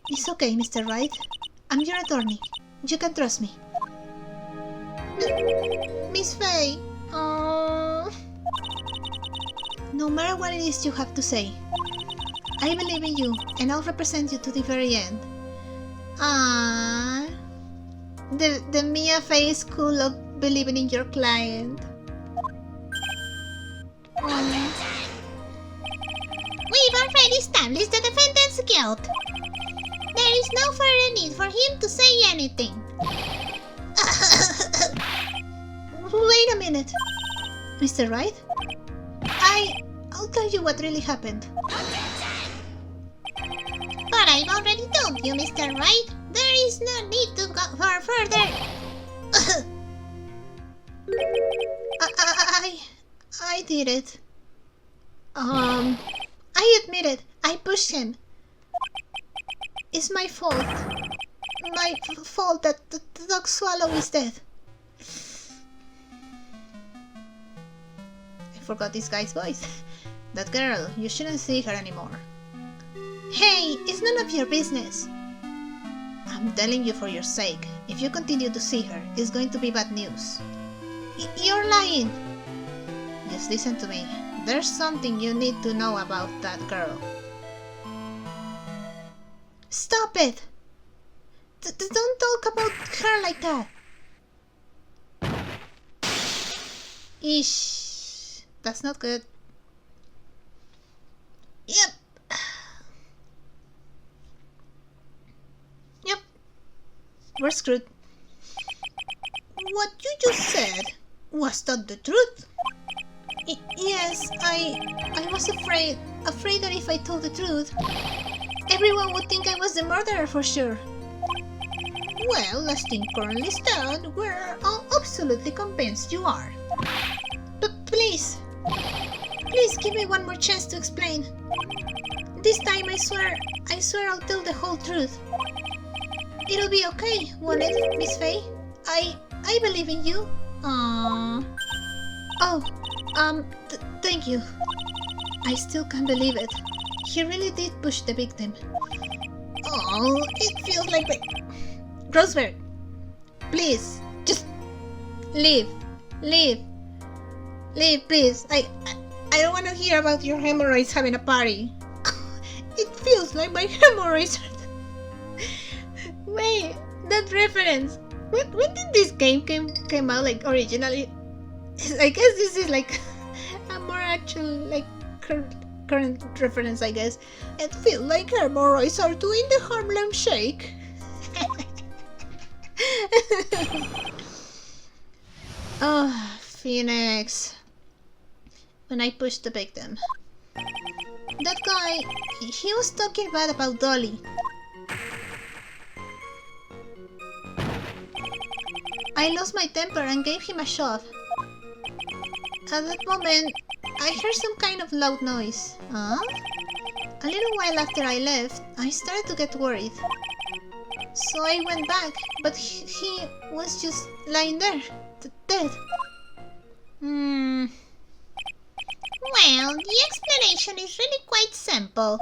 It's okay, Mr. Wright. I'm your attorney. You can trust me. Miss Faye. No matter what it is you have to say, I believe in you, and I'll represent you to the very end. The Mia Faye School of believing in your client. We've already established the defendant's guilt. There is no further need for him to say anything. Wait a minute. Mr. Wright? I'll tell you what really happened. But I've already told you, Mr. Wright. There is no need to go further. I did it. I admit it. I pushed him. It's my fault. My fault that the dog swallow is dead. I forgot this guy's voice. That girl, you shouldn't see her anymore. Hey, it's none of your business. I'm telling you for your sake. If you continue to see her, it's going to be bad news. You're lying. Just listen to me. There's something you need to know about that girl. Stop it! Don't talk about her like that. Ish. That's not good. Yep. Yep. We're screwed. What you just said, was that the truth? Yes, I was afraid that if I told the truth, everyone would think I was the murderer for sure. Well, as things currently stand, we're all absolutely convinced you are. But please give me one more chance to explain. This time I swear I'll tell the whole truth. It'll be okay, won't it, Miss Faye? I believe in you. Aww. Oh, thank you. I still can't believe it. He really did push the victim. Oh, it feels like Roseberg, please, just leave, please. I don't want to hear about your hemorrhoids having a party. It feels like my hemorrhoids are... Wait, that reference. When did this game came out, like, originally? I guess this is like a more actual, like, current reference, I guess. It feels like hemorrhoids are doing the Harlem Shake. Oh, Phoenix. When I pushed the victim. That guy, he was talking bad about Dolly. I lost my temper and gave him a shove. At that moment, I heard some kind of loud noise. Huh? A little while after I left, I started to get worried. So I went back, but he was just lying there, dead. Well, the explanation is really quite simple.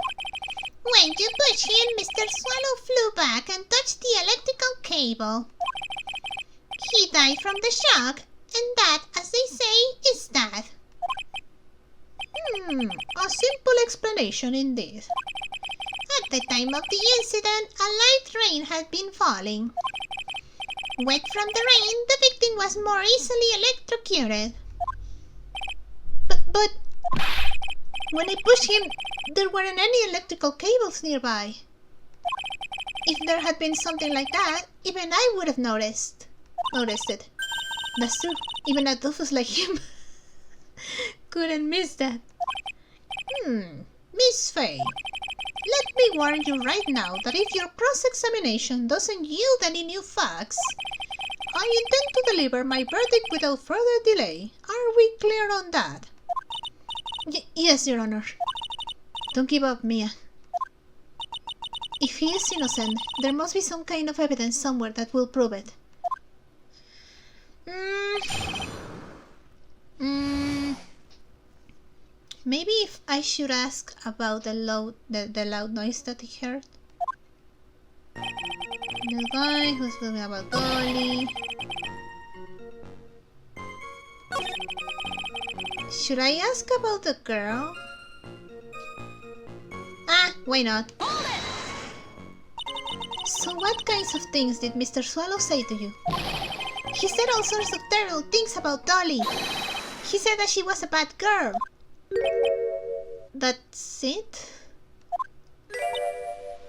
When you pushed him, Mr. Swallow flew back and touched the electrical cable. He died from the shock, and that, as they say, is that. A simple explanation indeed. At the time of the incident, a light rain had been falling. Wet from the rain, the victim was more easily electrocuted. But when I pushed him, there weren't any electrical cables nearby. If there had been something like that, even I would have noticed it. That's true. Even a doofus like him couldn't miss that. Miss Faye, let me warn you right now that if your cross-examination doesn't yield any new facts, I intend to deliver my verdict without further delay. Are we clear on that? Yes, Your Honor. Don't give up, Mia. If he is innocent, there must be some kind of evidence somewhere that will prove it. Maybe if I should ask about the loud noise that he heard. The guy who's talking about Dolly. Should I ask about the girl? Why not? So what kinds of things did Mr. Swallow say to you? He said all sorts of terrible things about Dolly. He said that she was a bad girl. That's it?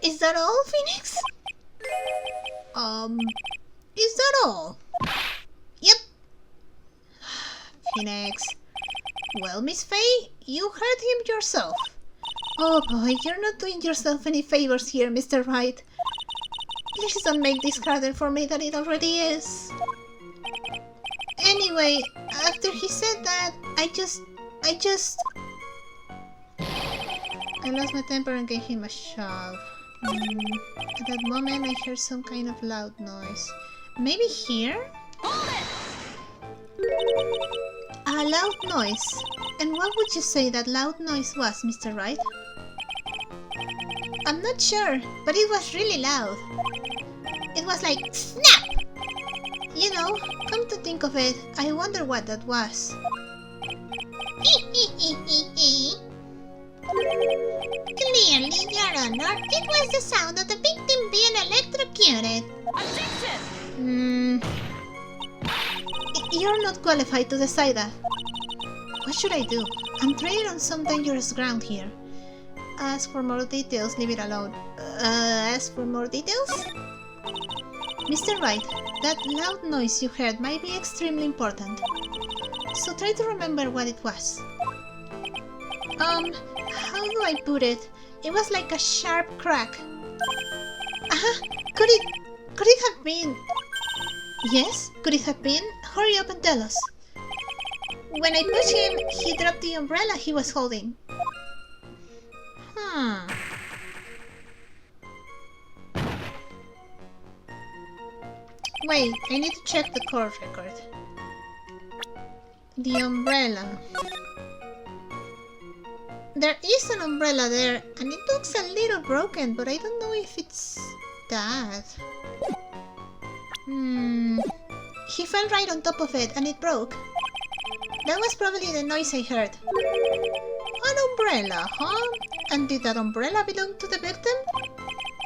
Is that all, Phoenix? Is that all? Yep. Phoenix. Well, Miss Faye, you heard him yourself. Oh boy, you're not doing yourself any favors here, Mr. Wright. Please don't make this harder for me than it already is. Anyway, after he said that, I just... I lost my temper and gave him a shove. At that moment, I heard some kind of loud noise. Maybe here? A loud noise. And what would you say that loud noise was, Mr. Wright? I'm not sure, but it was really loud. It was like, snap! You know, come to think of it, I wonder what that was. Clearly, Your Honor, it was the sound of the victim being electrocuted. Objection! You're not qualified to decide that. What should I do? I'm treading on some dangerous ground here. Ask for more details, leave it alone. Ask for more details? Mr. Wright, that loud noise you heard might be extremely important. So try to remember what it was. How do I put it? It was like a sharp crack. Could it have been... Yes? Could it have been? Hurry up and tell us. When I pushed him, he dropped the umbrella he was holding. Wait, I need to check the court record. The umbrella. There is an umbrella there, and it looks a little broken, but I don't know if it's that. He fell right on top of it, and it broke. That was probably the noise I heard. An umbrella, huh? And did that umbrella belong to the victim?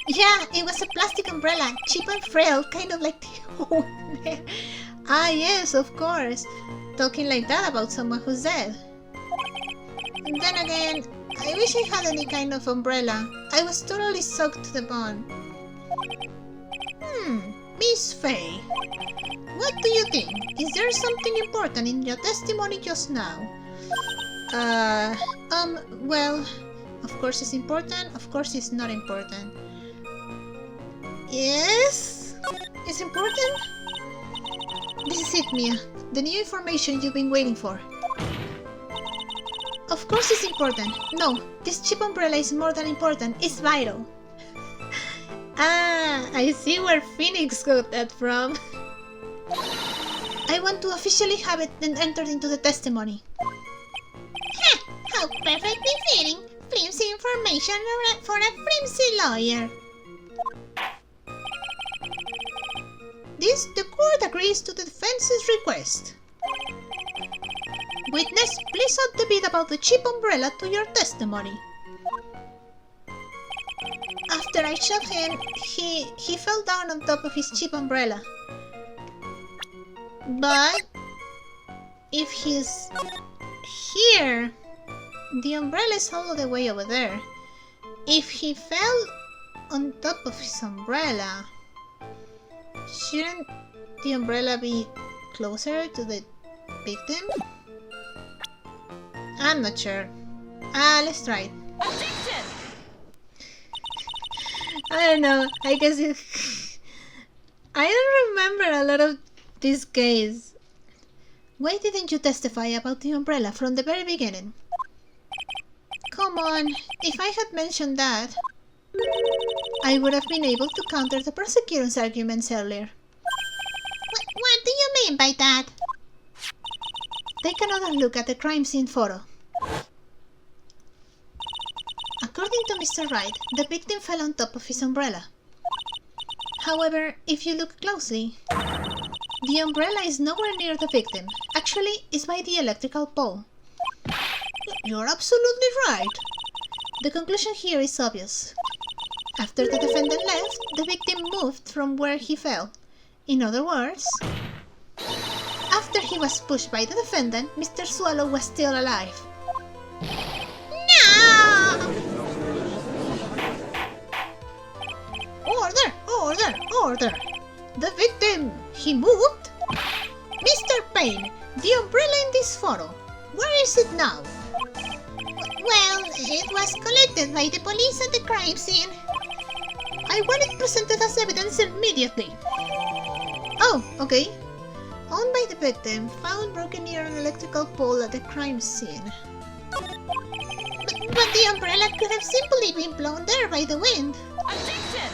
Yeah, it was a plastic umbrella, cheap and frail, kind of like the owner. Ah, yes, of course. Talking like that about someone who's dead. And then again, I wish I had any kind of umbrella. I was totally soaked to the bone. Miss Faye, what do you think? Is there something important in your testimony just now? Well, of course it's important, of course it's not important. Yes? It's important? This is it, Mia. The new information you've been waiting for. Of course it's important. No, this cheap umbrella is more than important. It's vital. Ah, I see where Phoenix got that from. I want to officially have it entered into the testimony. How perfectly fitting. Flimsy information for a flimsy lawyer. The court agrees to the defense's request. Witness, please add the bit about the cheap umbrella to your testimony. After I shot him, he fell down on top of his cheap umbrella. But if he's here, the umbrella is all the way over there. If he fell on top of his umbrella, shouldn't the umbrella be closer to the victim? I'm not sure. Let's try it. Objection! I don't know. I guess it... I don't remember a lot of this case. Why didn't you testify about the umbrella from the very beginning? Come on, if I had mentioned that, I would have been able to counter the prosecutor's arguments earlier. What do you mean by that? Take another look at the crime scene photo. According to Mr. Wright, the victim fell on top of his umbrella. However, if you look closely, the umbrella is nowhere near the victim. Actually, it's by the electrical pole. You're absolutely right. The conclusion here is obvious. After the defendant left, the victim moved from where he fell. In other words, after he was pushed by the defendant, Mr. Swallow was still alive. No! Order! Order! Order! The victim! He moved? Mr. Payne, the umbrella in this photo, where is it now? Well, it was collected by the police at the crime scene. I want it presented as evidence immediately. Oh, okay. Owned by the victim, found broken near an electrical pole at the crime scene. But But the umbrella could have simply been blown there by the wind. Objection!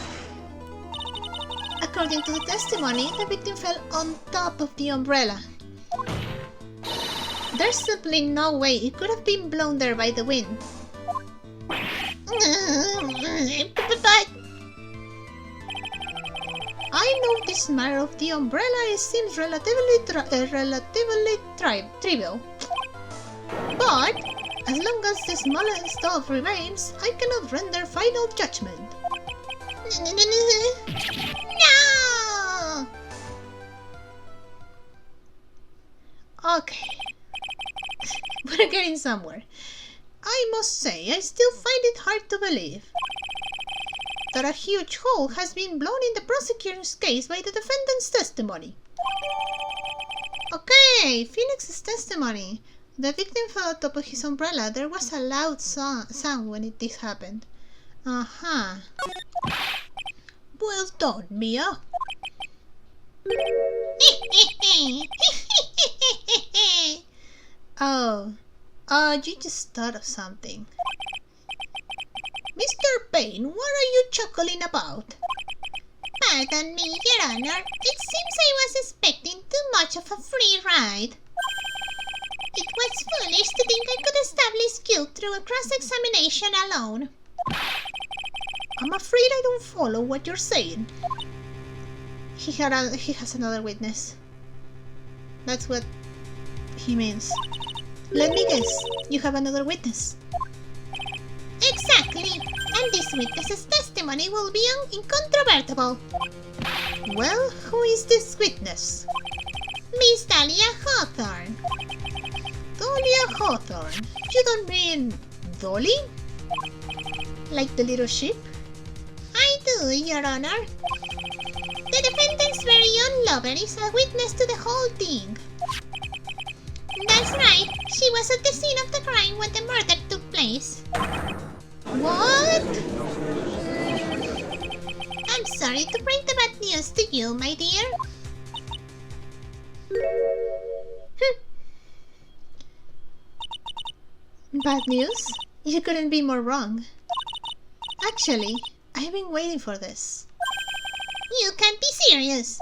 According to the testimony, the victim fell on top of the umbrella. There's simply no way it could have been blown there by the wind. But I know this matter of the umbrella. It seems relatively trivial. But as long as the smallest stuff remains, I cannot render final judgment. No! Okay. We're getting somewhere. I must say, I still find it hard to believe that a huge hole has been blown in the prosecutor's case by the defendant's testimony. Okay, Phoenix's testimony. The victim fell on top of his umbrella. There was a loud sound when this happened. Uh-huh. Well done, Mia. Oh, you just thought of something. Mr. Payne, what are you chuckling about? Pardon me, Your Honor. It seems I was expecting too much of a free ride. It was foolish to think I could establish guilt through a cross-examination alone. I'm afraid I don't follow what you're saying. He has another witness. That's what he means. Let me guess, you have another witness. Exactly, and this witness's testimony will be incontrovertible. Well, who is this witness? Miss Dahlia Hawthorne. Dahlia Hawthorne? You don't mean Dolly? Like the little sheep? I do, Your Honor. The defendant's very own lover is a witness to the whole thing. That's right. She was at the scene of the crime when the murder took place. What? I'm sorry to bring the bad news to you, my dear. Bad news? You couldn't be more wrong. Actually, I've been waiting for this. You can't be serious.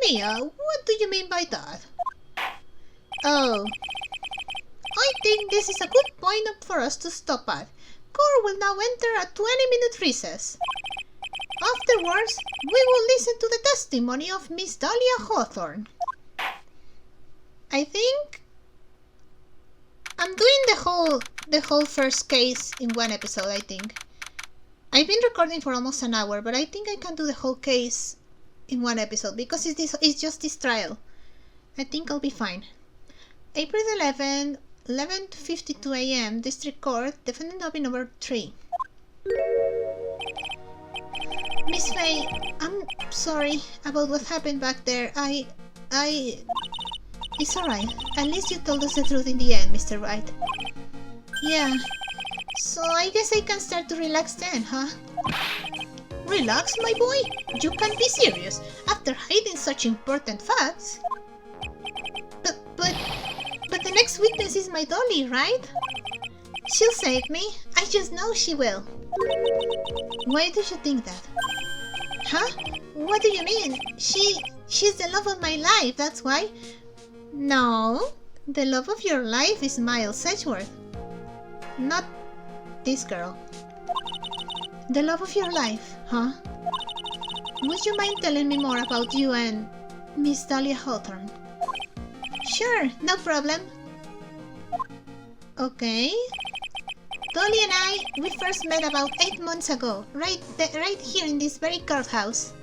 Mia, what do you mean by that? Oh, I think this is a good point for us to stop at. Court will now enter a 20-minute recess. Afterwards, we will listen to the testimony of Miss Dahlia Hawthorne. I think I'm doing the whole first case in one episode, I think. I've been recording for almost an hour, but I think I can do the whole case in one episode because it's just this trial. I think I'll be fine. April 11, 11:52 a.m. District Court, defendant lobby number 3. Miss Faye, I'm sorry about what happened back there. It's alright. At least you told us the truth in the end, Mr. Wright. Yeah. So I guess I can start to relax then, huh? Relax, my boy? You can't be serious after hiding such important facts. But the next witness is my Dolly, right? She'll save me. I just know she will. Why do you think that? Huh? What do you mean? She's the love of my life, that's why. No, the love of your life is Miles Edgeworth. Not this girl. The love of your life, huh? Would you mind telling me more about you and Miss Dahlia Hawthorne? Sure, no problem. Okay. Dolly and we first met about 8 months ago, right here in this very courthouse.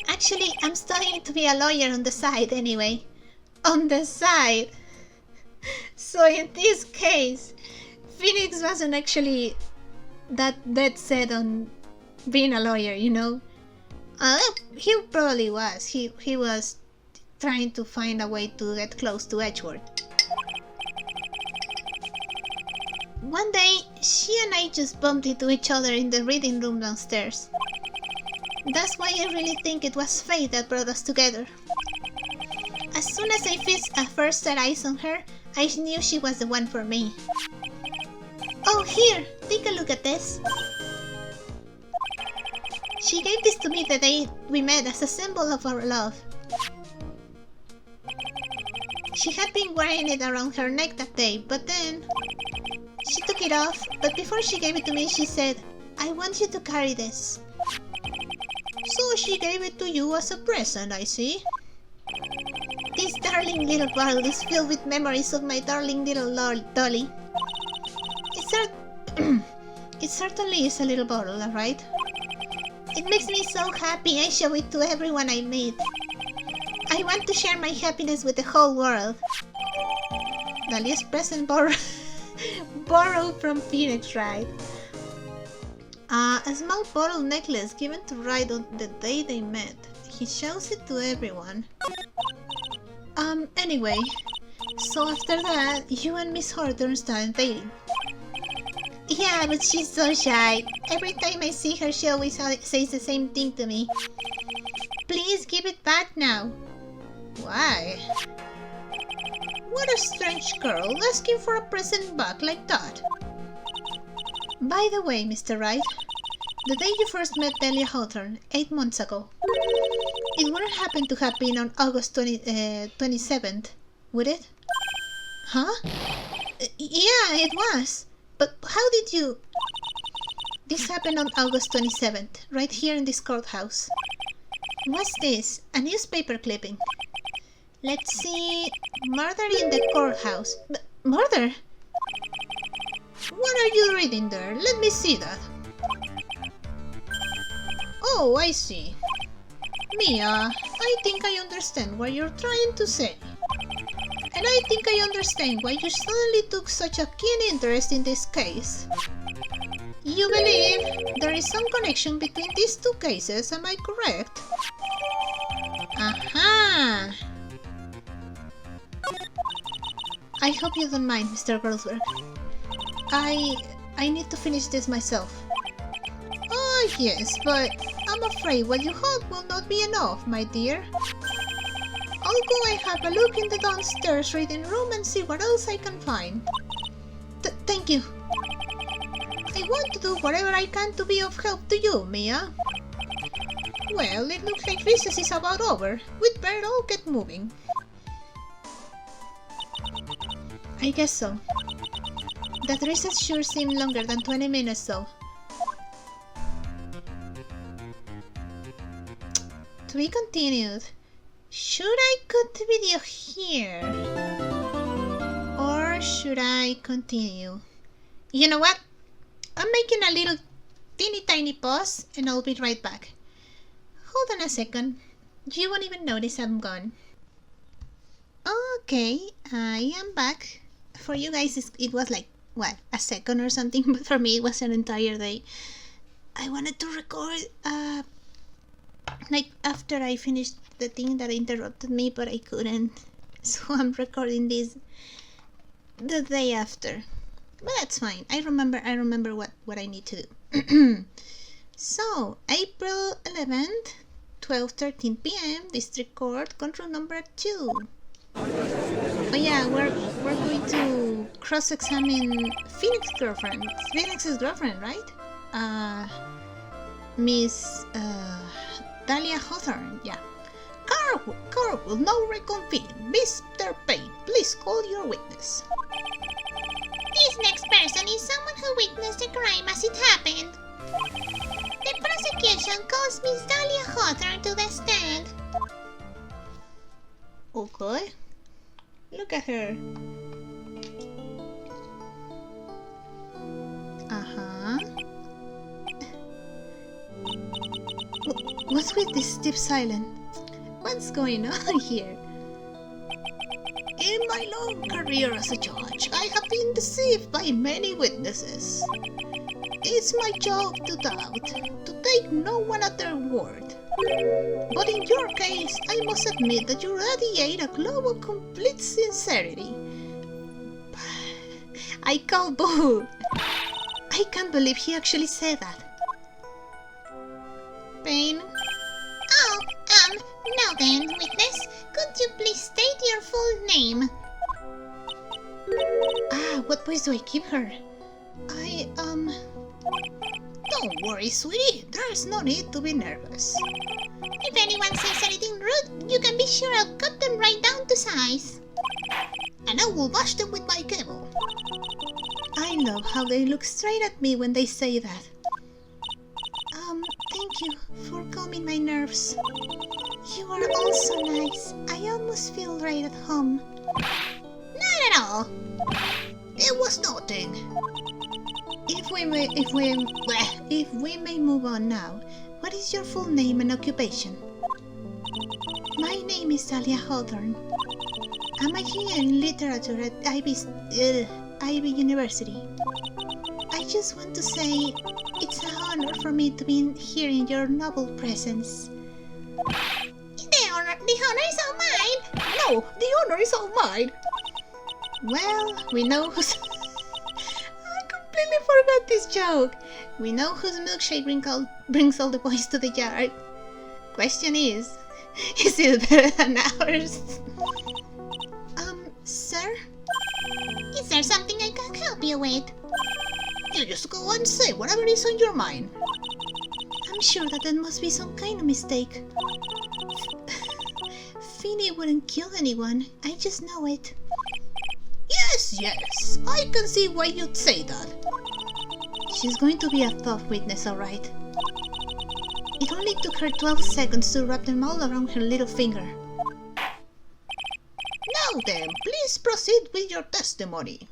Actually, I'm studying to be a lawyer on the side anyway. On the side! So in this case, Phoenix wasn't actually that dead set on being a lawyer, you know? He probably was. He was trying to find a way to get close to Edgeworth. One day, she and I just bumped into each other in the reading room downstairs. That's why I really think it was fate that brought us together. As soon as I first set eyes on her, I knew she was the one for me. Oh, here! Take a look at this. She gave this to me the day we met as a symbol of our love. She had been wearing it around her neck that day, but then she took it off. But before she gave it to me, she said, I want you to carry this. So she gave it to you as a present, I see. This darling little bottle is filled with memories of my darling little dolly. It certainly is a little bottle, alright? It makes me so happy I show it to everyone I meet. I want to share my happiness with the whole world. Dahlia's present borrowed from Phoenix, Wright. A small bottle necklace given to Wright on the day they met. He shows it to everyone. Anyway, so after that, you and Miss Horton started dating. Yeah, but she's so shy. Every time I see her, she always says the same thing to me. Please give it back now. Why? What a strange girl, asking for a present back like that. By the way, Mr. Wright, the day you first met Delia Hawthorne, 8 months ago, it wouldn't happen to have been on August 27th, would it? Huh? Yeah, it was. But how did you... This happened on August 27th, right here in this courthouse. What's this? A newspaper clipping. Let's see... Murder in the courthouse. Murder? What are you reading there? Let me see that. Oh, I see. Mia, I think I understand what you're trying to say. And I think I understand why you suddenly took such a keen interest in this case. You believe there is some connection between these two cases, am I correct? Aha! I hope you don't mind, Mr. Grossberg. I need to finish this myself. Oh yes, but I'm afraid what you have will not be enough, my dear. I'll go and have a look in the downstairs reading room and see what else I can find. Thank you. I want to do whatever I can to be of help to you, Mia. Well, it looks like recess is about over. We'd better all get moving. I guess so. That recess sure seemed longer than 20 minutes though. To be continued. Should I cut the video here? Or should I continue? You know what? I'm making a little teeny tiny pause and I'll be right back. Hold on a second. You won't even notice I'm gone. Okay, I am back. For you guys it was like, what, a second or something? But for me it was an entire day. I wanted to record like after I finished the thing that interrupted me, but I couldn't. So I'm recording this the day after. But that's fine. I remember what I need to do. So, April 11th, 12:13 p.m. District Court, control number 2. Oh yeah, we're going to cross-examine Phoenix's girlfriend, right? Miss Dahlia Hawthorne, yeah. Car will now reconvene. Mr. Payne, please call your witness. This next person is someone who witnessed the crime as it happened. The prosecution calls Miss Dahlia Hawthorne to the stand. Okay. Look at her. Uh-huh. What's with this deep silence? What's going on here? In my long career as a judge, I have been deceived by many witnesses. It's my job to doubt, to take no one at their word. But in your case, I must admit that you radiate a glow of complete sincerity. I call bull. I can't believe he actually said that. Payne? Oh, now then, witness, could you please state your full name? do I keep her? Don't worry, sweetie. There's no need to be nervous. If anyone says anything rude, you can be sure I'll cut them right down to size. And I will wash them with my cable. I love how they look straight at me when they say that. Thank you for calming my nerves. You are all so nice. I almost feel right at home. Not at all. It was nothing. If we may move on now, what is your full name and occupation? My name is Dahlia Hawthorne. I'm a junior in literature at Ivy University. I just want to say it's an honor for me to be here in your noble presence. The honor is all mine. No, the honor is all mine. Well, we know who's... I completely forgot this joke. We know whose milkshake brings all the boys to the yard. Question is it better than ours? Sir? Is there something I can help you with? You just go and say whatever is on your mind. I'm sure that there must be some kind of mistake. Finny wouldn't kill anyone. I just know it. Yes, I can see why you'd say that. She's going to be a tough witness, alright. It only took her 12 seconds to wrap them all around her little finger. Now then, please proceed with your testimony.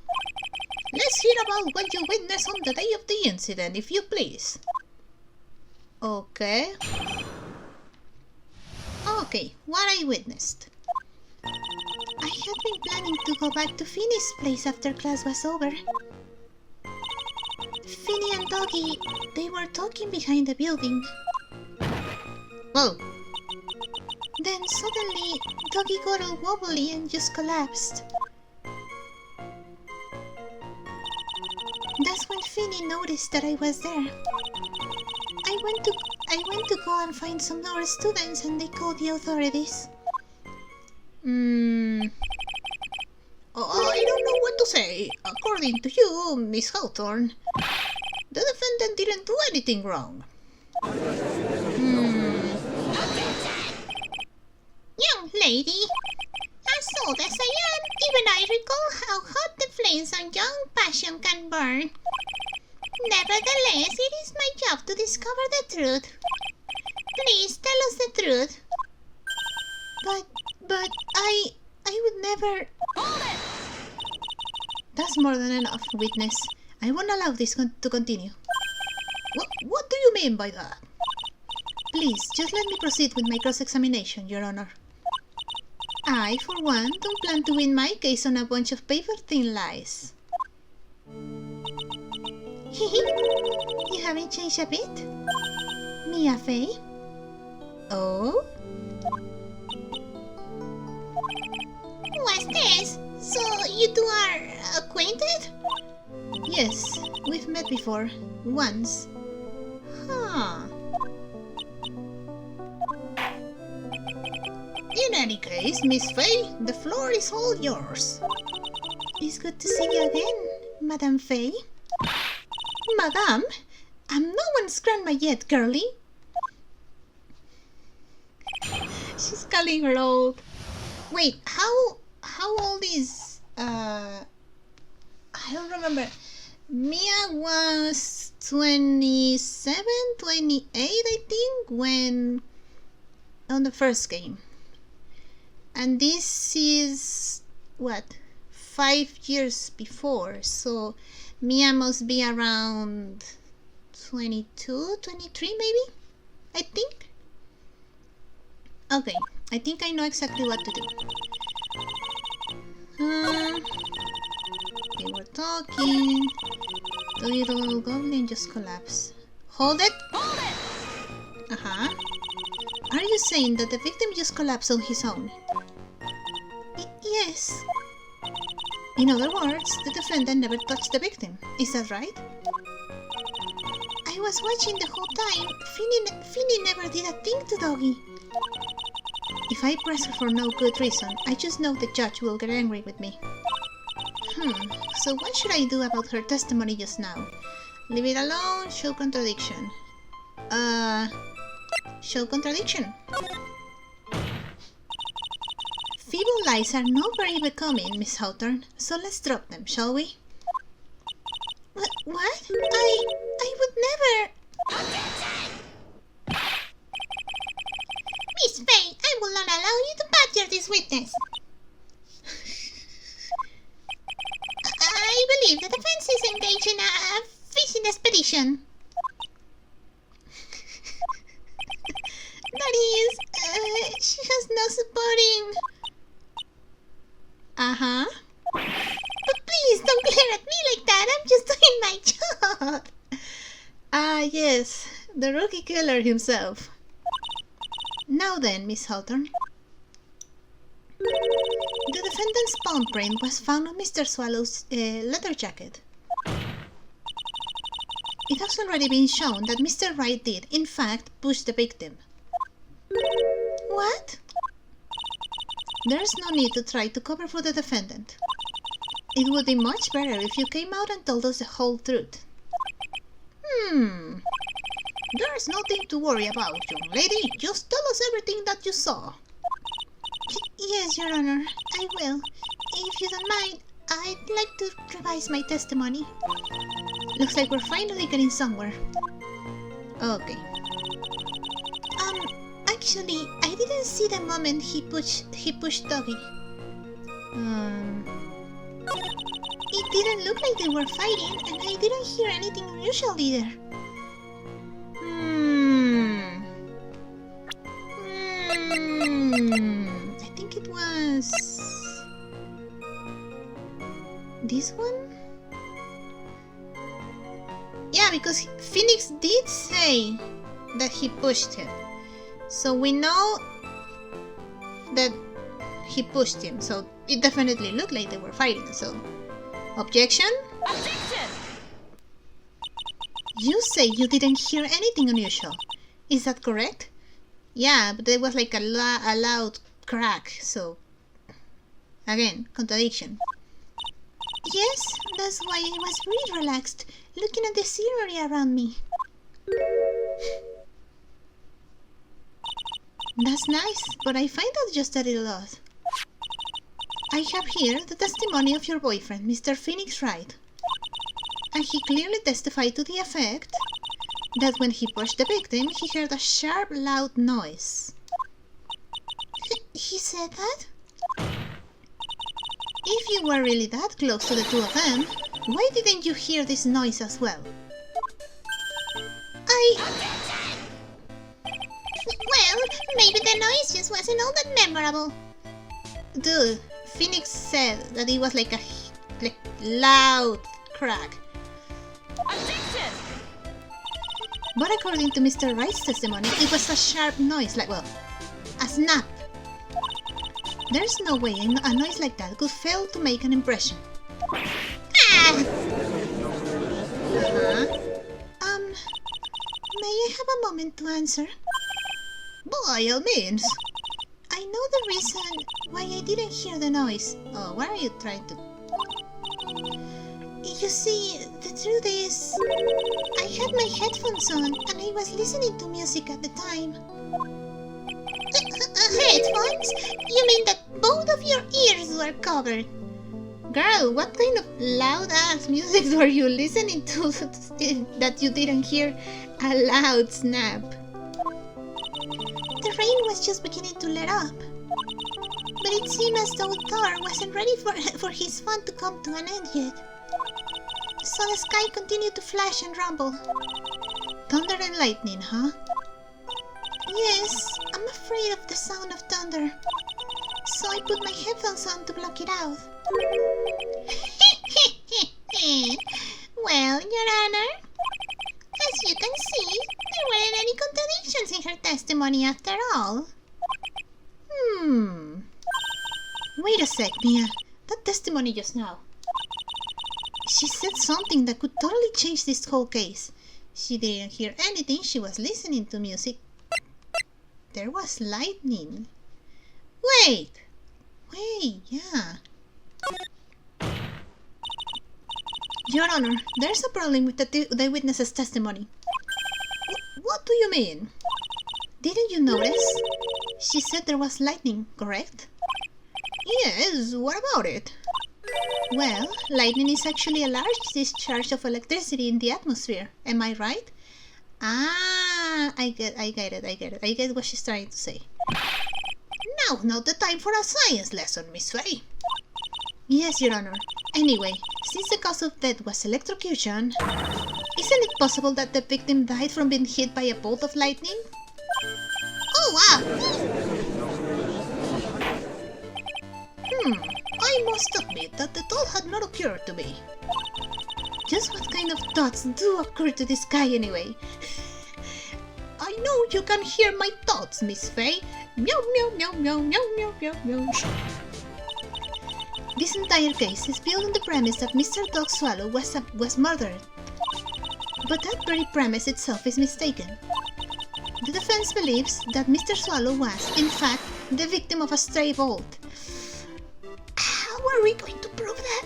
Let's hear about what you witnessed on the day of the incident, if you please. Okay, what I witnessed. I had been planning to go back to Finny's place after class was over. Finny and Doggy, they were talking behind the building. Oh. Then suddenly, Doggy got all wobbly and just collapsed. That's when Finny noticed that I was there. I went to go and find some other students and they called the authorities. I don't know what to say. According to you, Miss Hawthorne, the defendant didn't do anything wrong. Young lady, as old as I am, even I recall how hot the flames on young passion can burn. Nevertheless, it is my job to discover the truth. Please tell us the truth. But I would never... Hold it! That's more than enough, witness. I won't allow this to continue. What do you mean by that? Please, just let me proceed with my cross-examination, Your Honor. I, for one, don't plan to win my case on a bunch of paper-thin lies. You haven't changed a bit? Mia Fey? Oh? What's this? So you two are acquainted? Yes, we've met before. Once. Huh. In any case, Miss Fey, the floor is all yours. It's good to see you again, Madame Fey. Madame? I'm no one's grandma yet, girlie. She's calling her old. Wait, how old is... I don't remember. Mia was 27, 28, I think, when... on the first game. And this is... what? 5 years before, so Mia must be around 22, 23 maybe? I think. Okay, I think I know exactly what to do. They were talking. The little goblin just collapsed. Hold it! Hold it! Uh-huh. Are you saying that the victim just collapsed on his own? Yes. In other words, the defendant never touched the victim. Is that right? I was watching the whole time. Finny never did a thing to Doggy. If I press her for no good reason, I just know the judge will get angry with me. So what should I do about her testimony just now? Leave it alone, show contradiction. Show contradiction. Feeble lies are not very becoming, Miss Hawthorne, so let's drop them, shall we? What? I would never... Miss Faye, I will not allow you to badger this witness. I believe the defense is engaged in a fishing expedition. That is, she has no supporting... Uh-huh. But please don't glare at me like that, I'm just doing my job. Ah, yes, the rookie killer himself. Now then, Miss Hawthorne. The defendant's palm print was found on Mr. Swallow's leather jacket. It has already been shown that Mr. Wright did, in fact, push the victim. What? There's no need to try to cover for the defendant. It would be much better if you came out and told us the whole truth. There's nothing to worry about, young lady. Just tell us everything that you saw. Yes, Your Honor, I will. If you don't mind, I'd like to revise my testimony. Looks like we're finally getting somewhere. Okay. Actually, I didn't see the moment he pushed Doggy. It didn't look like they were fighting, and I didn't hear anything unusual either. I think it was... this one? Yeah, because Phoenix did say that he pushed him. So we know that he pushed him. So it definitely looked like they were fighting. So, objection? Objection! You say you didn't hear anything unusual. Is that correct? Yeah, but there was like a loud crack. So, again, contradiction. Yes, that's why I was really relaxed, looking at the scenery around me. That's nice, but I find that just a little odd. I have here the testimony of your boyfriend, Mr. Phoenix Wright. And he clearly testified to the effect that when he pushed the victim, he heard a sharp, loud noise. He said that? If you were really that close to the two of them, why didn't you hear this noise as well? Well, maybe the noise just wasn't all that memorable. Dude, Phoenix said that it was like a loud crack. Objection! But according to Mr. Wright's testimony, it was a sharp noise, like, well, a snap. There's no way a noise like that could fail to make an impression. May I have a moment to answer? By all means. I know the reason why I didn't hear the noise. Oh, what are you trying to... You see, the truth is, I had my headphones on and I was listening to music at the time. Headphones? You mean that both of your ears were covered? Girl, what kind of loud-ass music were you listening to that you didn't hear a loud snap? The rain was just beginning to let up. But it seemed as though Thor wasn't ready for his fun to come to an end yet. So the sky continued to flash and rumble. Thunder and lightning, huh? Yes, I'm afraid of the sound of thunder. So I put my headphones on to block it out. Well, Your Honor, as you can see, there weren't any contradictions in her testimony after all. Wait a sec, Mia. That testimony just now. She said something that could totally change this whole case. She didn't hear anything, she was listening to music. There was lightning. Wait, yeah. Your Honor, there's a problem with the witness's testimony. What do you mean? Didn't you notice? She said there was lightning, correct? Yes, what about it? Well, lightning is actually a large discharge of electricity in the atmosphere. Am I right? Ah, I get it. I get what she's trying to say. Now's not the time for a science lesson, Miss Faye. Yes, Your Honor. Anyway, since the cause of death was electrocution, isn't it possible that the victim died from being hit by a bolt of lightning? Oh, I must admit that the thought had not occurred to me. Just what kind of thoughts do occur to this guy anyway? I know you can hear my thoughts, Miss Faye. Meow, meow, meow, meow, meow, meow, meow, meow. This entire case is built on the premise that Mr. Dog Swallow was murdered. But that very premise itself is mistaken. The defense believes that Mr. Swallow was, in fact, the victim of a stray bolt. How are we going to prove that?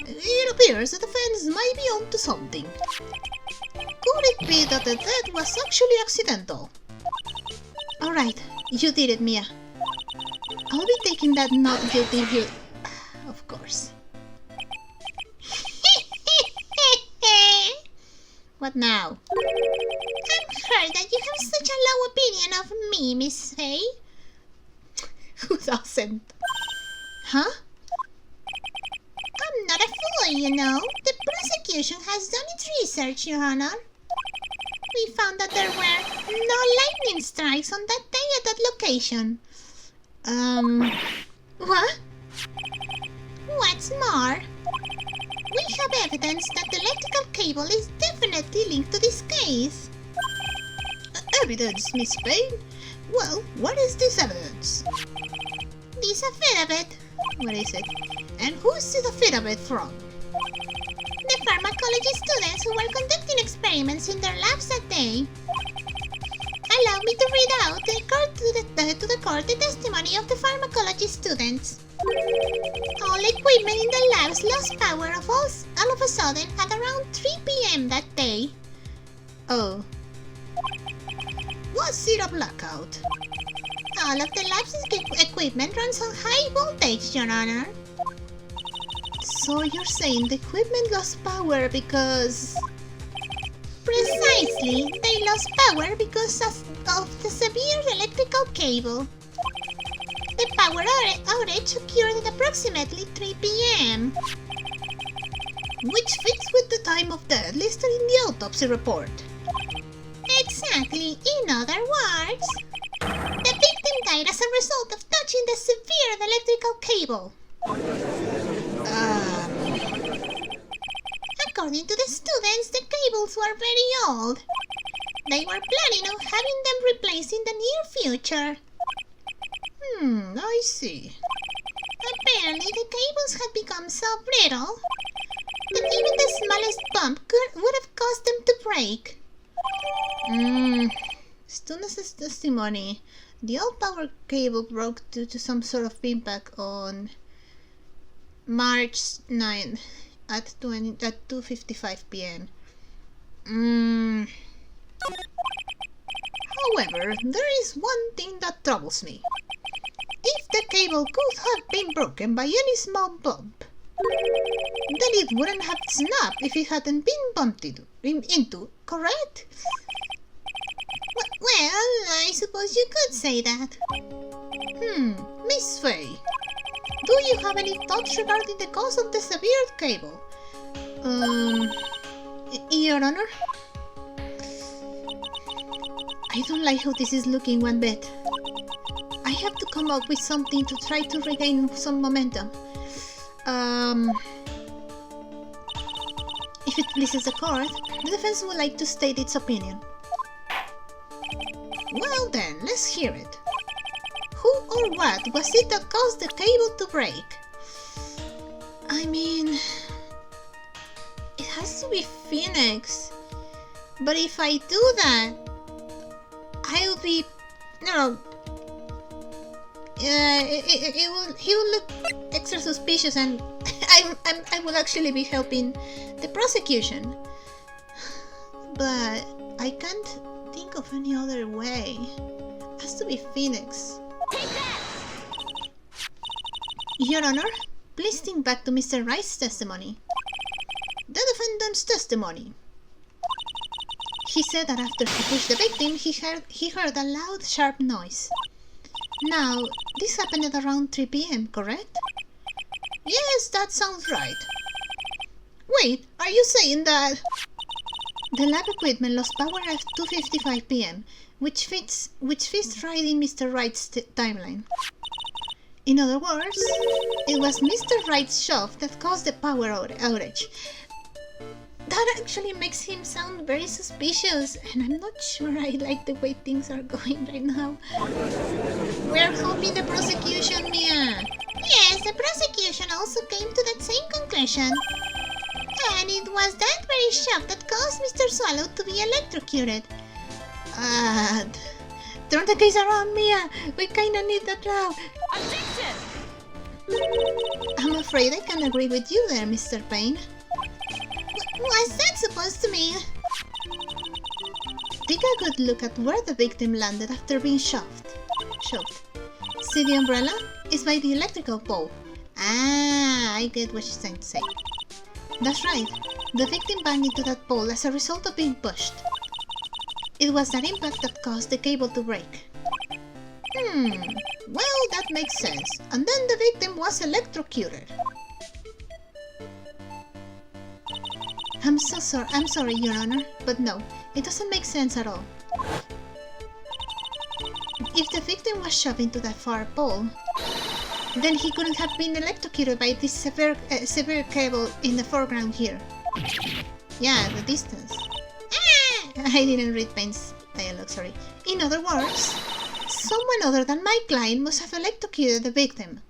It appears the defense might be onto something. Could it be that the death was actually accidental? Alright, you did it, Mia. I'll be taking that not guilty view. Of course. What now? I've heard that you have such a low opinion of me, Miss Faye. Who doesn't? Huh? I'm not a fool, you know. The prosecution has done its research, Your Honor. We found that there were no lightning strikes on that day at that location. What? What's more, we have evidence that the electrical cable is definitely linked to this case. Evidence, Miss Payne? Well, what is this evidence? This affidavit. What is it? And who's this affidavit from? The pharmacology students who were conducting experiments in their labs that day. Allow me to read out to the court the testimony of the pharmacology students. All equipment in the labs lost power all of a sudden at around 3 p.m. that day. Oh. Was it a blackout? All of the lab's equipment runs on high voltage, Your Honor. So you're saying the equipment lost power because... Precisely, they lost power because of the severe electrical cable. The power outage occurred at approximately 3 p.m. Which fits with the time of death listed in the autopsy report. Exactly. In other words, the victim died as a result of touching the severe electrical cable. According to the students, the cables were very old. They were planning on having them replaced in the near future. I see. Apparently, the cables had become so brittle that even the smallest bump would have caused them to break. Student's testimony. The old power cable broke due to some sort of impact on March 9th at 2:55 p.m. However, there is one thing that troubles me. If the cable could have been broken by any small bump, then it wouldn't have snapped if it hadn't been bumped into, correct? Well, I suppose you could say that. Miss Faye, do you have any thoughts regarding the cause of the severed cable? Your Honor? I don't like how this is looking one bit. I have to come up with something to try to regain some momentum. If it pleases the court, the defense would like to state its opinion. Well then, let's hear it. Who or what was it that caused the cable to break? I mean, it has to be Phoenix. But if I do that, I'll be... No. He will look extra suspicious, and I will actually be helping the prosecution. But I can't think of any other way. It has to be Phoenix. Take that! Your Honor, please think back to Mr. Wright's testimony. The defendant's testimony. He said that after he pushed the victim, he heard a loud, sharp noise. Now, this happened at around 3 p.m., correct? Yes, that sounds right. Wait, are you saying that... The lab equipment lost power at 2:55 p.m., which fits right in Mr. Wright's timeline. In other words, it was Mr. Wright's shove that caused the power outage. That actually makes him sound very suspicious, and I'm not sure I like the way things are going right now. We're helping the prosecution, Mia. Yes, the prosecution also came to that same conclusion. And it was that very shock that caused Mr. Swallow to be electrocuted. Turn the case around, Mia. We kinda need that now. Objection! I'm afraid I can agree with you there, Mr. Payne. What's that supposed to mean? Take a good look at where the victim landed after being shoved. See the umbrella? It's by the electrical pole. I get what she's trying to say. That's right. The victim banged into that pole as a result of being pushed. It was that impact that caused the cable to break. Well, that makes sense. And then the victim was electrocuted. I'm sorry, Your Honor, but no, it doesn't make sense at all. If the victim was shoved into that far pole, then he couldn't have been electrocuted by this severe cable in the foreground here. Yeah, the distance. I didn't read Payne's dialogue, sorry. In other words, someone other than my client must have electrocuted the victim.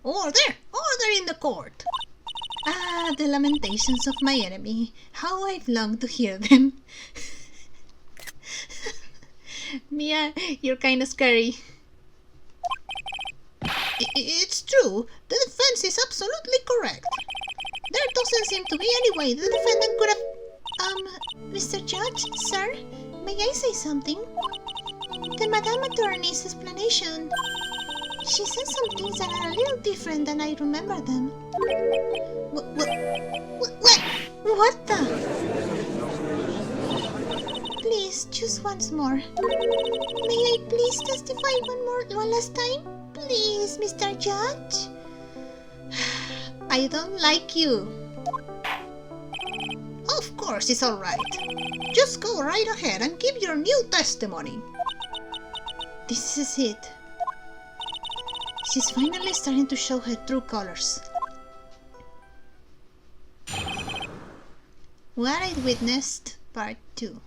Order in the court. The lamentations of my enemy. How I've longed to hear them. Mia, you're kinda scary. It's true. The defense is absolutely correct. There doesn't seem to be any way the defendant could have... Mr. Judge, sir, may I say something? The Madame Attorney's explanation. She said some things that are a little different than I remember them. What the? Please, just once more. May I please testify one last time? Please, Mr. Judge? I don't like you. Of course, it's alright. Just go right ahead and give your new testimony. This is it. She's finally starting to show her true colors. What I witnessed, part 2.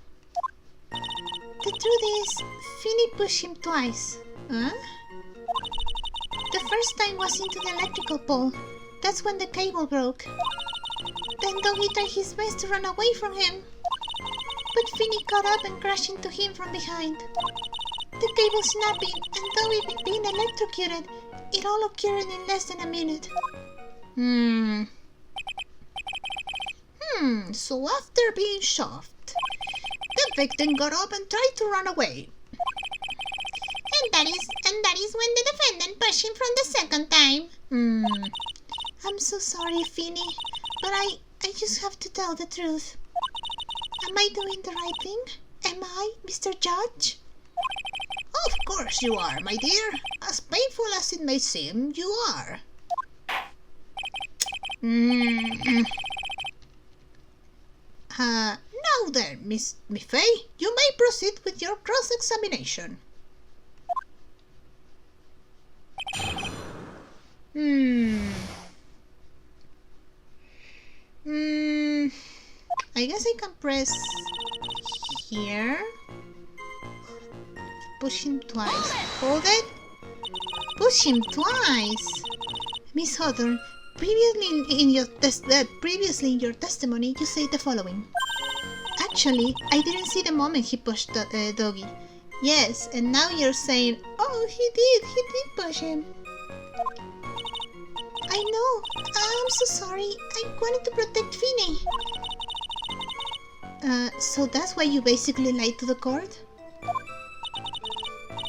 The truth is, Finny pushed him twice. Huh? The first time was into the electrical pole. That's when the cable broke. Then though he tried his best to run away from him, but Finny caught up and crashed into him from behind. The cable snapping, and though he being electrocuted, it all occurred in less than a minute. So after being shoved, the victim got up and tried to run away. And that is when the defendant pushed him from the second time. I'm so sorry, Finny, but I just have to tell the truth. Am I doing the right thing? Am I, Mr. Judge? Of course you are, my dear. As painful as it may seem, you are. Now then, Miss Faye, you may proceed with your cross-examination. I guess I can press here. Push him twice. Hold it. Push him twice. Miss Hawthorne, previously in your testimony, you said the following. Actually, I didn't see the moment he pushed Doggy. Yes, and now you're saying, oh, he did push him. I know. I'm so sorry. I wanted to protect Finny. So that's why you basically lied to the court?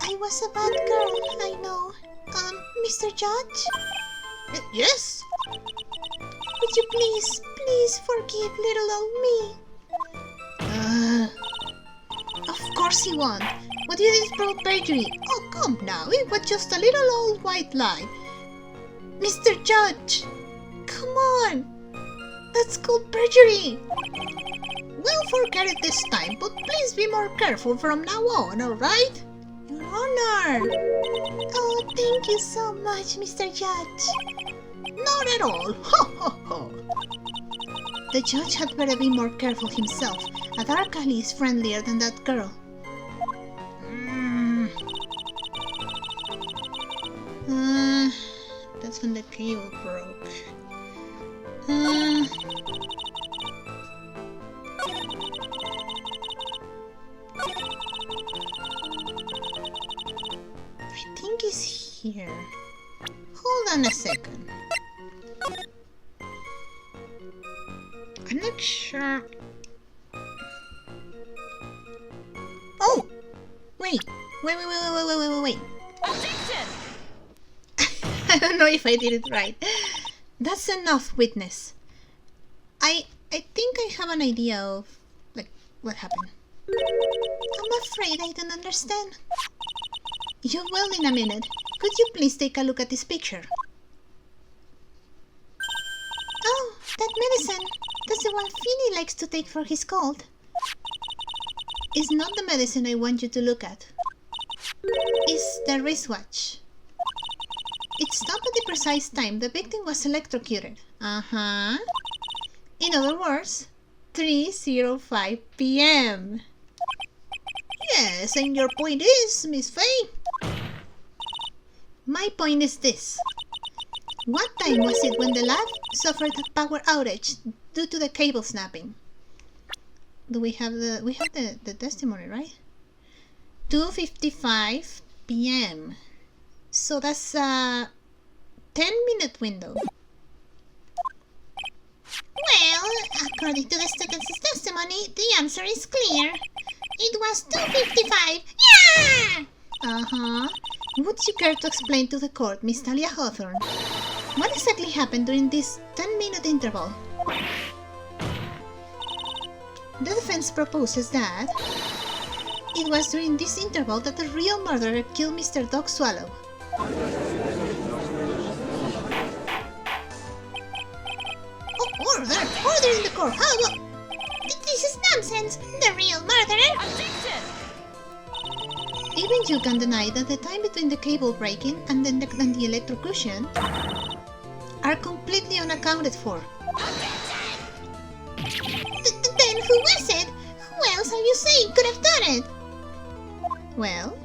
I was a bad girl, I know. Mr. Judge? Yes? Would you please forgive little old me? Of course he won't. What you did is prove perjury. Oh, come now. It was just a little old white lie. Mr. Judge! Come on! That's called perjury! We'll forget it this time, but please be more careful from now on, alright? Your Honor! Oh, thank you so much, Mr. Judge. Not at all. Ho ho ho. The judge had better be more careful himself. A dark alley is friendlier than that girl. That's when the cable broke. I think it's here. Hold on a second. I'm not sure. Oh! Wait. Objection! I don't know if I did it right. That's enough, witness. I think I have an idea of, like, what happened. I'm afraid I don't understand. You will in a minute. Could you please take a look at this picture? Oh, that medicine. That's the one Finny likes to take for his cold. It's not the medicine I want you to look at. It's the wristwatch. It stopped at the precise time the victim was electrocuted. Uh-huh. In other words, 3:05 p.m. Yes, and your point is, Miss Faye? My point is this. What time was it when the lab suffered a power outage due to the cable snapping? Do we have the testimony, right? 2:55 p.m. So that's a 10-minute window. Well, according to the student's testimony, the answer is clear. It was 2:55. Yeah! Uh-huh. Would you care to explain to the court, Miss Talia Hawthorne, what exactly happened during this 10-minute interval? The defense proposes that it was during this interval that the real murderer killed Mr. Dog Swallow. Order in the court. How about... This is nonsense. The real murderer... Objection! Even you can deny that the time between the cable breaking and the electrocution are completely unaccounted for. Then who was it? Who else are you saying could have done it? Well,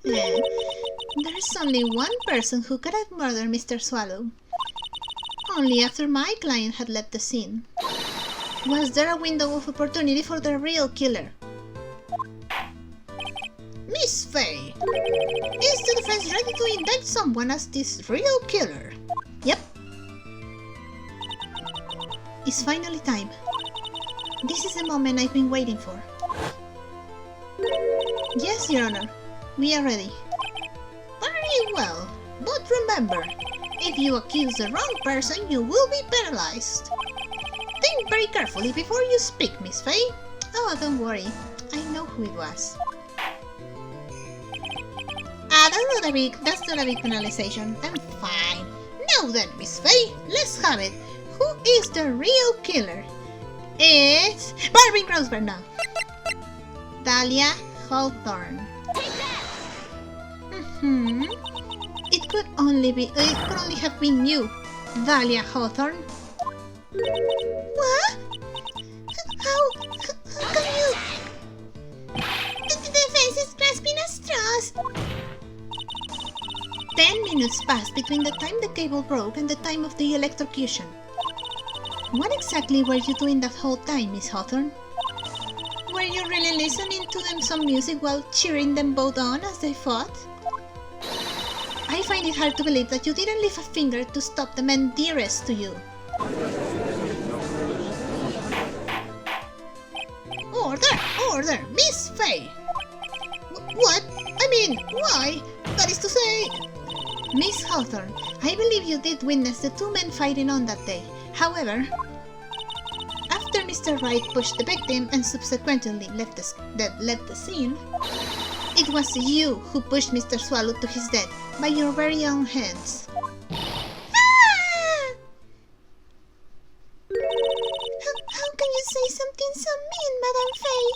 there's only one person who could have murdered Mr. Swallow. Only after my client had left the scene. Was there a window of opportunity for the real killer? Miss Faye, is the defense ready to indict someone as this real killer? Yep. It's finally time. This is the moment I've been waiting for. Yes, Your Honor. We are ready. Very well. But remember, if you accuse the wrong person, you will be penalized. Think very carefully before you speak, Miss Faye. Oh, don't worry. I know who it was. That's not a big penalization. I'm fine. Now then, Miss Faye, let's have it. Who is the real killer? It's Barbie Grossberg now. Dahlia Hawthorne. Take that! It could only have been you, Dahlia Hawthorne. What? How can you? The defense is grasping at straws. 10 minutes passed between the time the cable broke and the time of the electrocution. What exactly were you doing that whole time, Miss Hawthorne? Were you really listening to them some music while cheering them both on as they fought? I find it hard to believe that you didn't lift a finger to stop the men dearest to you. Order! Order! Miss Faye! What? I mean, why? That is to say... Miss Hawthorne, I believe you did witness the two men fighting on that day. However, after Mr. Wright pushed the victim and subsequently left the scene, it was you who pushed Mr. Swallow to his death by your very own hands. Ah! How can you say something so mean, Madame Faye?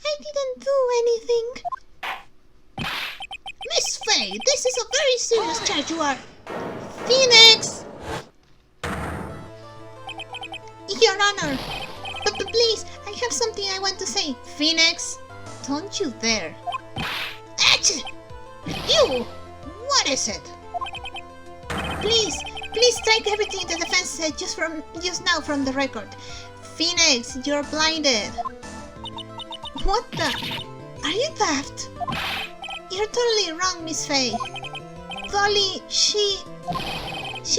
I didn't do anything. Miss Faye, this is a very serious charge you are... Phoenix! Your Honor! But please, I have something I want to say. Phoenix, don't you dare. Achoo! You! What is it? Please strike everything the defense said just now from the record. Phoenix, you're blinded. What the? Are you daft? You're totally wrong, Miss Faye. Dolly, she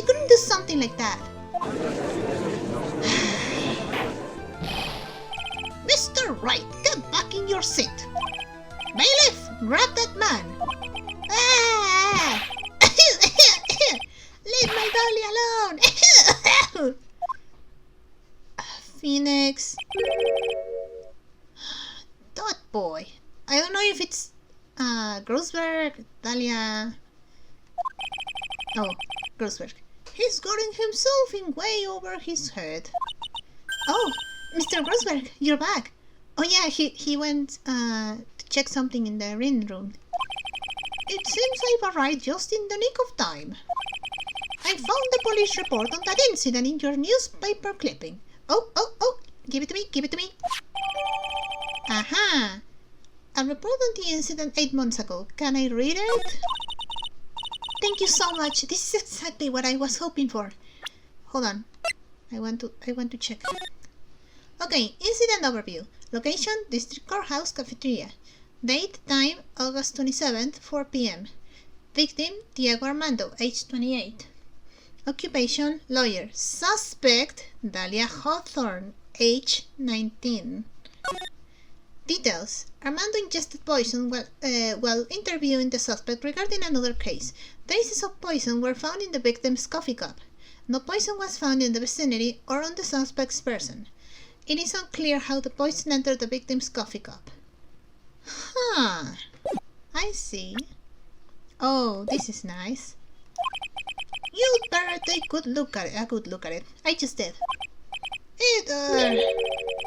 couldn't do something like that. Mr. Wright, get back in your seat. Bailiff, grab that man. Ah! Leave my dolly alone. Phoenix. That boy. I don't know if it's Grossberg, Dahlia. Oh, Grossberg. He's gotten himself in way over his head. Oh, Mr. Grossberg, you're back. Oh yeah, he went to check something in the reading room. It seems I've arrived just in the nick of time. I found the police report on that incident in your newspaper clipping. Oh, give it to me. Aha! A report on the incident 8 months ago. Can I read it? Thank you so much. This is exactly what I was hoping for. Hold on. I want to check. Okay, incident overview. Location, District Courthouse Cafeteria. Date, time, August 27th, 4 p.m. Victim, Diego Armando, age 28. Occupation, lawyer. Suspect, Dahlia Hawthorne, age 19. Details. Armando ingested poison while interviewing the suspect regarding another case. Traces of poison were found in the victim's coffee cup. No poison was found in the vicinity or on the suspect's person. It is unclear how the poison entered the victim's coffee cup. Huh. I see. Oh, this is nice. You'd better take a good look at it. I just did. It,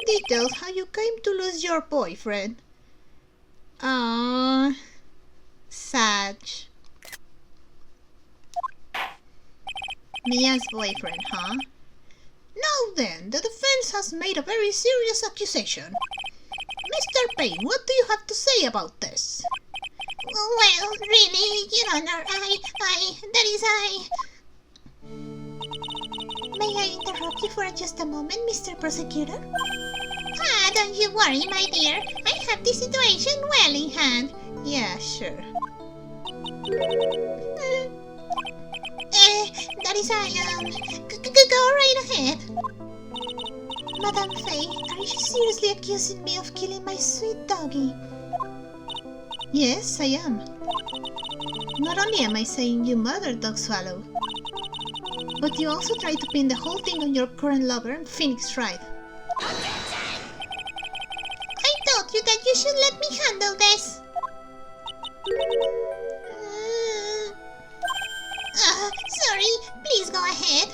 details how you came to lose your boyfriend. Sad. Mia's boyfriend, huh? Now then, the defense has made a very serious accusation. Mr. Payne, what do you have to say about this? Well, really, Your Honor, May I interrupt you for just a moment, Mr. Prosecutor? don't you worry, my dear. I have the situation well in hand. Yeah, sure. Go right ahead. Madame Faye, are you seriously accusing me of killing my sweet doggy? Yes, I am. Not only am I saying you murdered Dog Swallow, but you also tried to pin the whole thing on your current lover, Phoenix Wright. I told you that you should let me handle this. Sorry, please go ahead.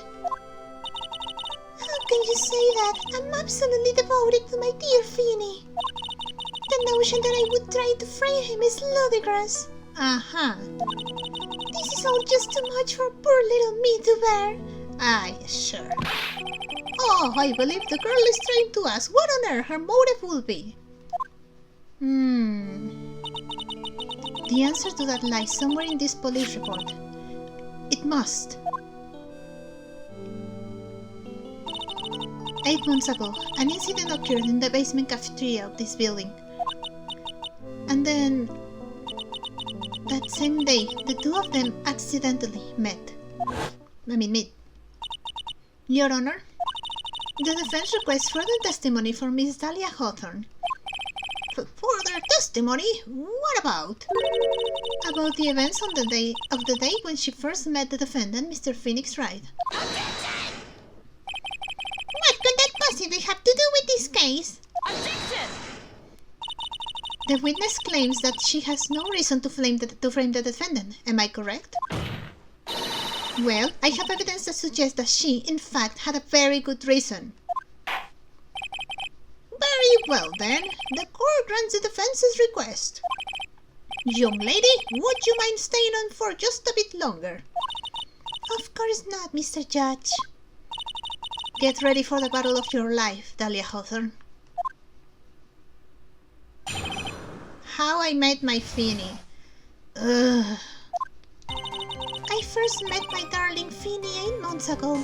How can you say that? I'm absolutely devoted to my dear Feeny. The notion that I would try to frame him is ludicrous. This is all just too much for poor little me to bear. Aye, sure. Oh, I believe the girl is trying to ask what on earth her motive will be. The answer to that lies somewhere in this police report. It must. 8 months ago, an incident occurred in the basement cafeteria of this building. And then, that same day, the two of them accidentally met. Meet. Your Honor, the defense requests further testimony for Miss Dahlia Hawthorne. Further testimony? What about? About the events on the day when she first met the defendant, Mr. Phoenix Wright. What could that possibly have to do with this case? Objection! The witness claims that she has no reason to frame the defendant. Am I correct? Well, I have evidence that suggests that she, in fact, had a very good reason. Very well then, the court grants the defense's request. Young lady, would you mind staying on for just a bit longer? Of course not, Mr. Judge. Get ready for the battle of your life, Dahlia Hawthorne. How I met my Finny. Ugh. I first met my darling Finny 8 months ago.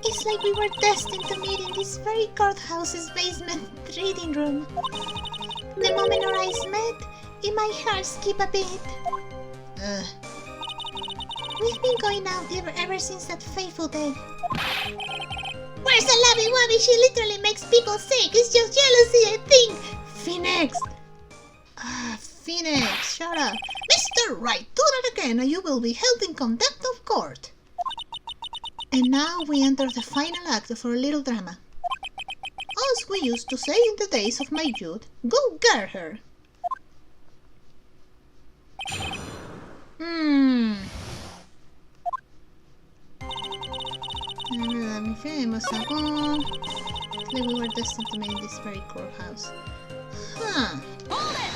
It's like we were destined to meet in this very courthouse's basement reading room. The moment our eyes met, in my heart skipped a beat. We've been going out ever since that fateful day. Where's the lovey-wovey? She literally makes people sick. It's just jealousy, I think. Phoenix! Phoenix, shut up. Mr. Wright, do that again and you will be held in contempt of court. And now we enter the final act of our little drama. As we used to say in the days of my youth, go get her. We were destined to meet in this very courthouse. Hold it!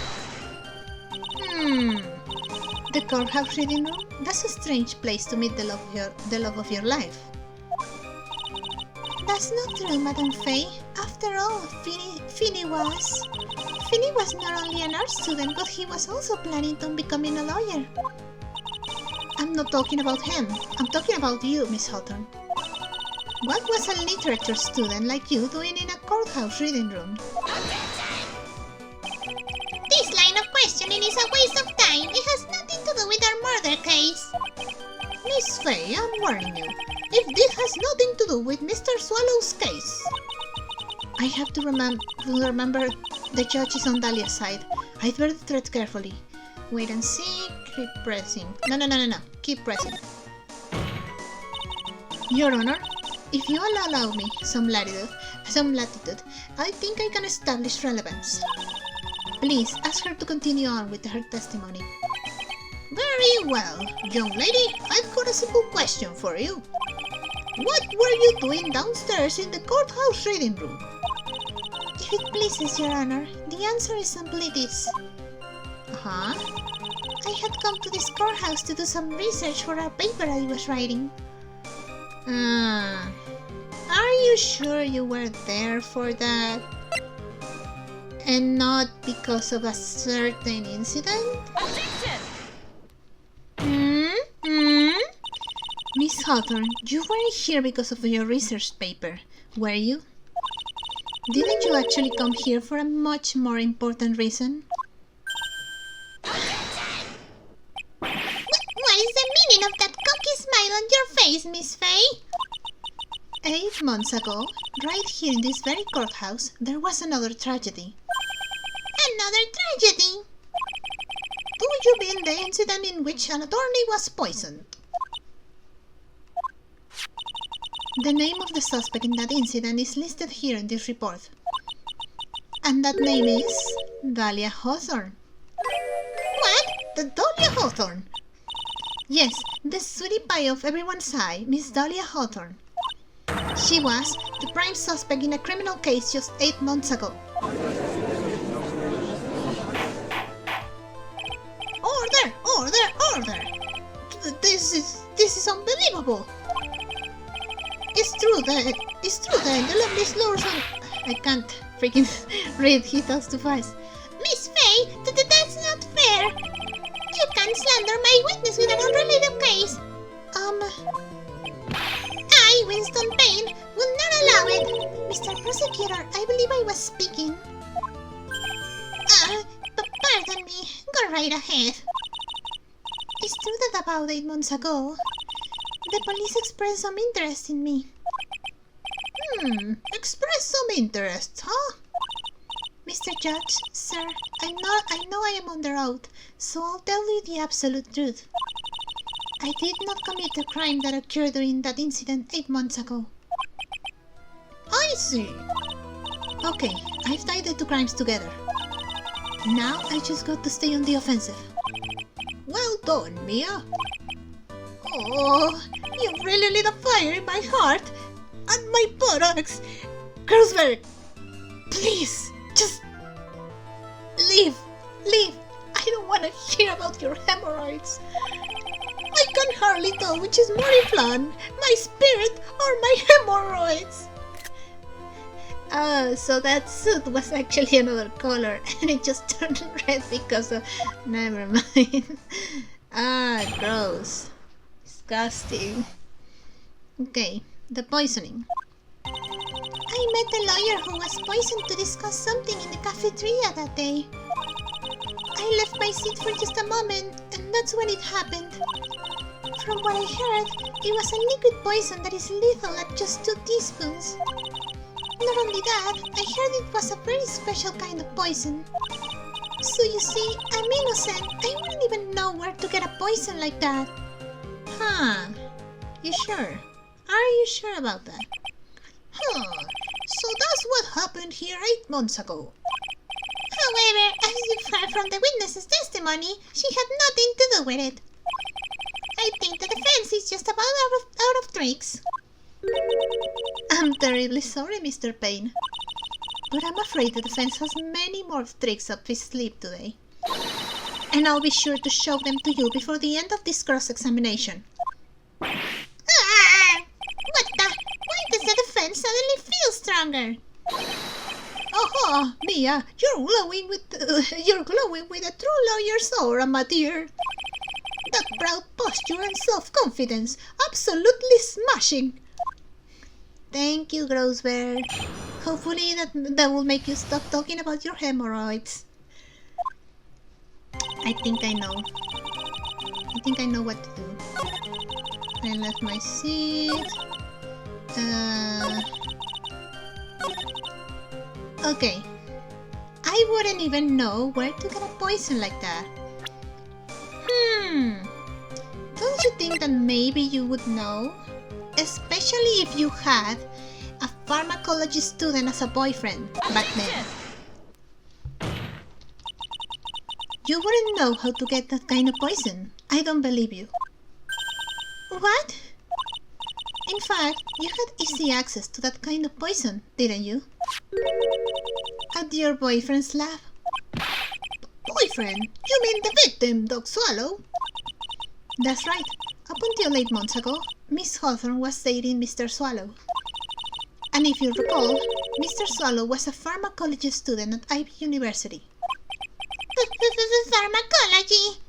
The courthouse reading room? That's a strange place to meet the love of your life. That's not true, Madame Faye. After all, Finny was not only an art student, but he was also planning on becoming a lawyer. I'm not talking about him. I'm talking about you, Miss Hawthorne. What was a literature student like you doing in a courthouse reading room? This line of questioning is a waste of time. It has nothing to do with our murder case. Miss Faye, I'm warning you. If this has nothing to do with Mr. Swallow's case. I have to remember the judge is on Dahlia's side. I'd better tread carefully. Wait and see. Keep pressing. No. Keep pressing. Your Honor, if you will allow me some latitude, I think I can establish relevance. Please ask her to continue on with her testimony. Very well, young lady. I've got a simple question for you. What were you doing downstairs in the courthouse reading room? If it pleases, Your Honor, the answer is simply this. I had come to this courthouse to do some research for a paper I was writing. Are you sure you were there for that? And not because of a certain incident? Objection! Miss Hawthorne, you weren't here because of your research paper, were you? Didn't you actually come here for a much more important reason? What is the meaning of that cocky smile on your face, Miss Faye? 8 months ago, right here in this very courthouse, there was another tragedy. Another tragedy? Do you mean the incident in which an attorney was poisoned? The name of the suspect in that incident is listed here in this report. And that name is Dahlia Hawthorne. What? The Dahlia Hawthorne? Yes, the sweetie pie of everyone's eye, Miss Dahlia Hawthorne. She was the prime suspect in a criminal case just 8 months ago. Order! This is unbelievable. It's true that the lovely Slorson... I can't freaking read, he talks too fast. Miss Faye, that's not fair. You can't slander my witness with an unrelated case. I, Winston Payne, Prosecutor, I believe I was speaking. Pardon me. Go right ahead. It's true that about 8 months ago, the police expressed some interest in me. Express some interest, huh? Mr. Judge, sir, I know I am under oath, so I'll tell you the absolute truth. I did not commit the crime that occurred during that incident 8 months ago. I see. Okay, I've tied the two crimes together. Now I just got to stay on the offensive. Well done, Mia. Oh, you really lit a fire in my heart and my buttocks. Grossberg, please, just leave. I don't want to hear about your hemorrhoids. I can hardly tell which is more inflamed, my spirit or my hemorrhoids. So that suit was actually another color and it just turned red because of... Never mind. Gross. Disgusting. Okay, the poisoning. I met a lawyer who was poisoned to discuss something in the cafeteria that day. I left my seat for just a moment, and that's when it happened. From what I heard, it was a liquid poison that is lethal at just 2 teaspoons. Not only that, I heard it was a very special kind of poison. So you see, I'm innocent. I wouldn't even know where to get a poison like that. Huh. You sure? Are you sure about that? Huh. So that's what happened here 8 months ago. However, as you've heard from the witness's testimony, she had nothing to do with it. I think the defense is just about out of tricks. I'm terribly sorry, Mr. Payne. But I'm afraid the defense has many more tricks up its sleeve today. And I'll be sure to show them to you before the end of this cross-examination. What the? Why does the defense suddenly feel stronger? Aha, Mia, you're glowing with a true lawyer's aura, my dear. That proud posture and self-confidence, absolutely smashing. Thank you, Grossberg. Hopefully that will make you stop talking about your hemorrhoids. I think I know what to do. I left my seat. Okay. I wouldn't even know where to get a poison like that. Don't you think that maybe you would know? Especially if you had a pharmacology student as a boyfriend back then. You wouldn't know how to get that kind of poison. I don't believe you. What? In fact, you had easy access to that kind of poison, didn't you? At your boyfriend's lab. Boyfriend? You mean the victim, Dog Swallow? That's right. Up until 8 months ago, Miss Hawthorne was dating Mr. Swallow. And if you recall, Mr. Swallow was a pharmacology student at Ivy University. Pharmacology!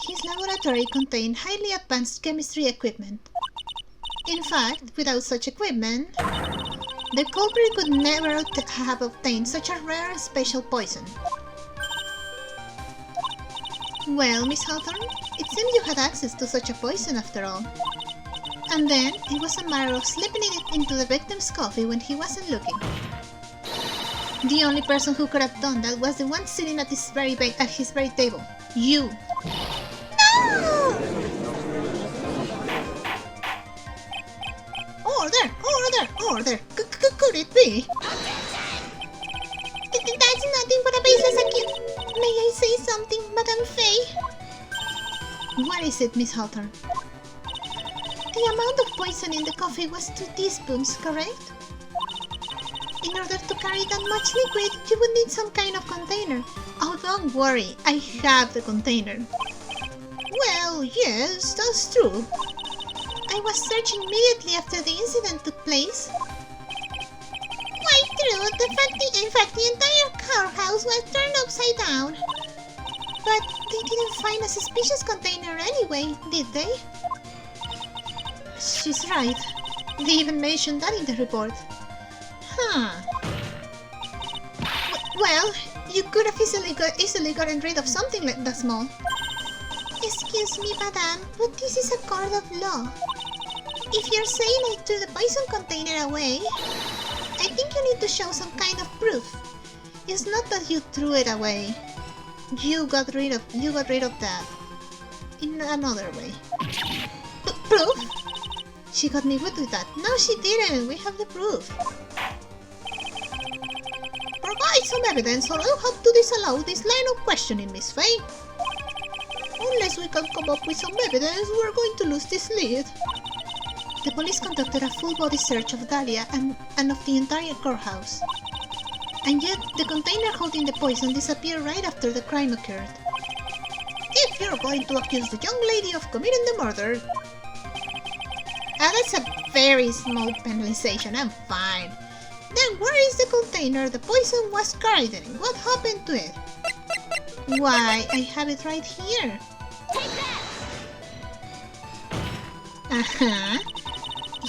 His laboratory contained highly advanced chemistry equipment. In fact, without such equipment, the culprit could never have obtained such a rare and special poison. Well, Miss Hawthorne, it seems you had access to such a poison after all. And then, it was a matter of slipping it into the victim's coffee when he wasn't looking. The only person who could have done that was the one sitting at his very table. You. No! Order! Could it be? That's nothing but a baseless accusation. May I say something, Madame Faye? What is it, Miss Hawthorne? The amount of poison in the coffee was 2 teaspoons, correct? In order to carry that much liquid, you would need some kind of container. Oh, don't worry, I have the container. Well, yes, that's true. I was searching immediately after the incident took place. Quite true. In fact, the entire car house was turned upside down. But they didn't find a suspicious container anyway, did they? She's right. They even mentioned that in the report. Huh. Well, you could have easily gotten rid of something like that small. Excuse me, madame, but this is a court of law. If you're saying I threw the poison container away, I think you need to show some kind of proof. It's not that you threw it away. You got rid of that in another way. Proof? She got me good with that. No, she didn't. We have the proof. Provide some evidence or I'll have to disallow this line of questioning, Miss Faye. Unless we can come up with some evidence, we're going to lose this lead. The police conducted a full-body search of Dahlia and of the entire courthouse. And yet, the container holding the poison disappeared right after the crime occurred. If you're going to accuse the young lady of committing the murder... that's a very small penalization, I'm fine. Then where is the container the poison was carried in? What happened to it? Why, I have it right here. Take that! Uh-huh.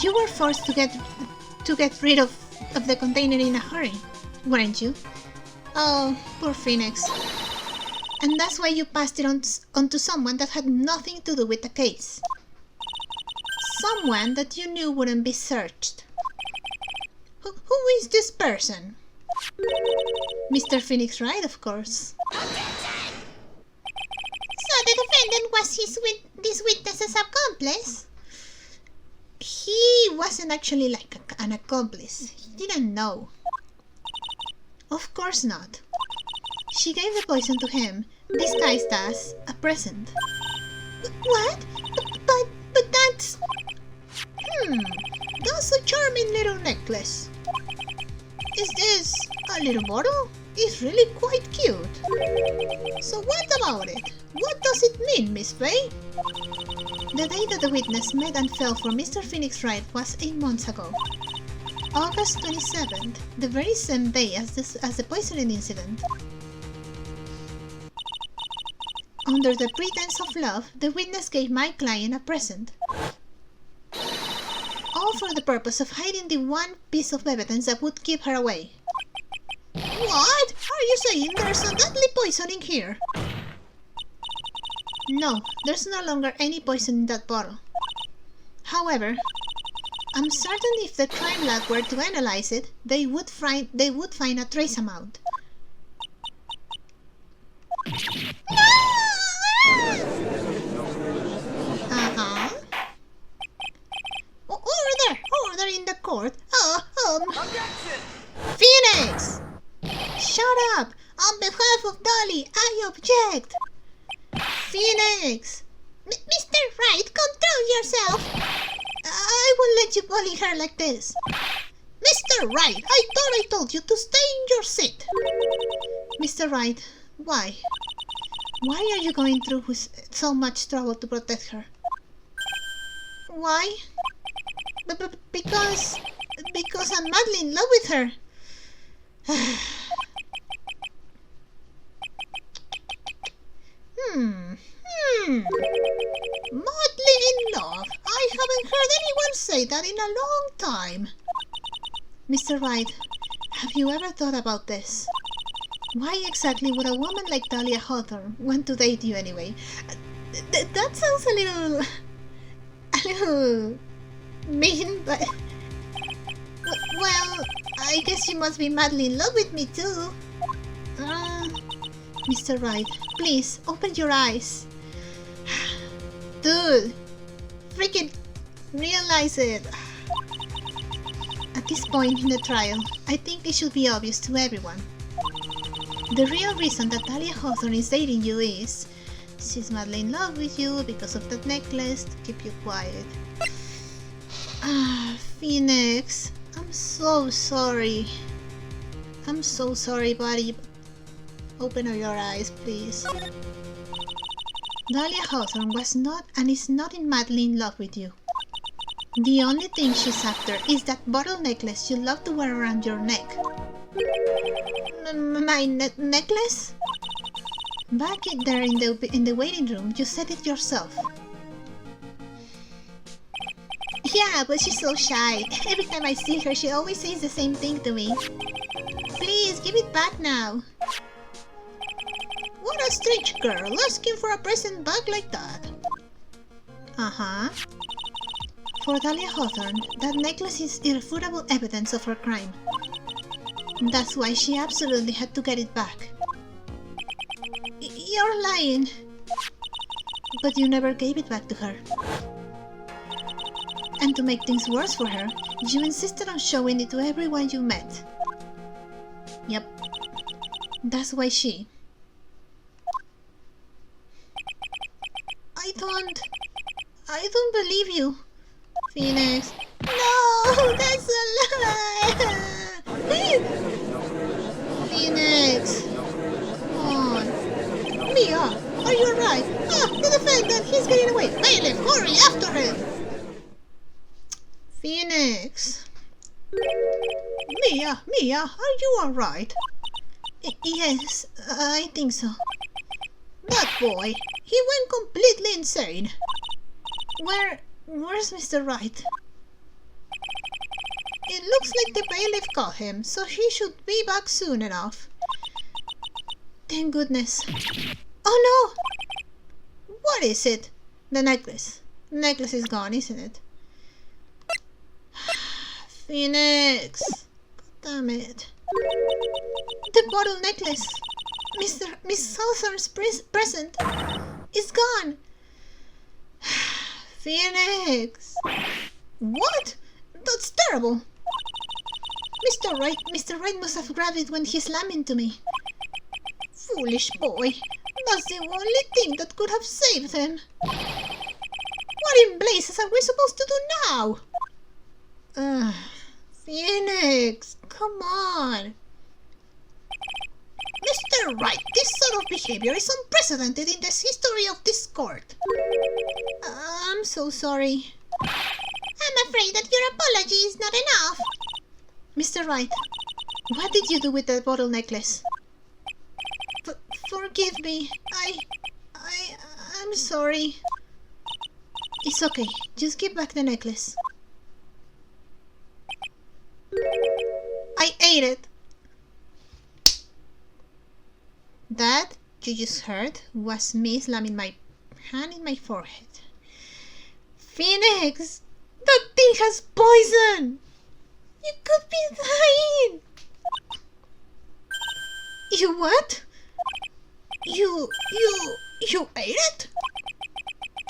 You were forced to get rid of the container in a hurry, weren't you? Oh, poor Phoenix. And that's why you passed it on to someone that had nothing to do with the case. Someone that you knew wouldn't be searched. Who is this person? Mr. Phoenix Wright, of course. So the defendant was this witness's accomplice? He wasn't actually like an accomplice. He didn't know. Of course not. She gave the poison to him, disguised as a present. What? But that's... That's a charming little necklace. Is this a little bottle? It's really quite cute. So what about it? What does it mean, Miss Faye? The day that the witness met and fell for Mr. Phoenix Wright was 8 months ago. August 27th, the very same day as the poisoning incident. Under the pretense of love, the witness gave my client a present. All for the purpose of hiding the one piece of evidence that would keep her away. What? Are you saying there's a deadly poison in here? No, there's no longer any poison in that bottle. However, I'm certain if the crime lab were to analyze it, they would find a trace amount. Order in the court. Objection! Phoenix! Shut up! On behalf of Dolly, I object. Phoenix! Mr. Wright, control yourself. I won't let you bully her like this. Mr. Wright, I thought I told you to stay in your seat. Mr. Wright, why? Why are you going through with so much trouble to protect her? Why? Because I'm madly in love with her. Madly in love? I haven't heard anyone say that in a long time. Mr. Wright, have you ever thought about this? Why exactly would a woman like Dahlia Hawthorne want to date you anyway? That sounds a little mean, but... Well, I guess you must be madly in love with me too. Mr. Wright, please, open your eyes. Dude, freaking realize it. At this point in the trial, I think it should be obvious to everyone. The real reason that Dahlia Hawthorne is dating you is she's madly in love with you because of that necklace to keep you quiet. Phoenix, I'm so sorry. I'm so sorry, buddy. Open your eyes, please. Dahlia Hawthorne was not and is not madly in love with you. The only thing she's after is that bottle necklace you love to wear around your neck. My necklace? Back there in the waiting room, you said it yourself. Yeah, but she's so shy. Every time I see her, she always says the same thing to me. Please, give it back now. What a strange girl, asking for a present back like that. Uh-huh. For Dahlia Hawthorne, that necklace is irrefutable evidence of her crime. That's why she absolutely had to get it back. You're lying. But you never gave it back to her. And to make things worse for her, you insisted on showing it to everyone you met. Yep. That's why she... I don't believe you. Phoenix. No, that's a lie. Phoenix. Come on. Mia, are you alright? Ah, the defendant, he's getting away. Bailiff, hurry after him. Phoenix. Mia, are you alright? Yes, I think so. That boy, he went completely insane. Where's Mr. Wright? It looks like the bailiff caught him, so he should be back soon enough. Thank goodness. Oh no! What is it? no! The necklace. The necklace is gone, isn't it? Phoenix! God damn it. The bottle necklace! Miss Hawthorne's present is gone! Phoenix! What? That's terrible! Mr. Wright must have grabbed it when he slammed into me. Foolish boy. That's the only thing that could have saved him. What in blazes are we supposed to do now? Phoenix, come on. Mr. Wright, this sort of behavior is unprecedented in the history of this court. I'm so sorry. I'm afraid that your apology is not enough. Mr. Wright, what did you do with that bottle necklace? Forgive me. I'm sorry. It's okay. Just give back the necklace. I ate it. That you just heard was me slamming my hand in my forehead. Phoenix! That thing has poison! You could be dying! You what? You ate it?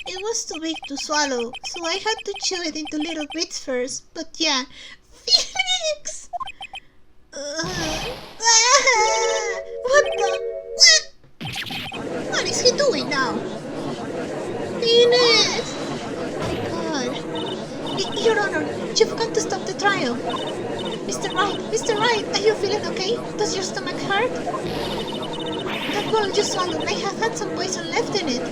It was too big to swallow, so I had to chew it into little bits first. But yeah, Phoenix! What the? What? What is he doing now? Phoenix! Oh my god. Your Honor, you've got to stop the trial. Mr. Wright, are you feeling okay? Does your stomach hurt? That bottle you swallowed may have had some poison left in it.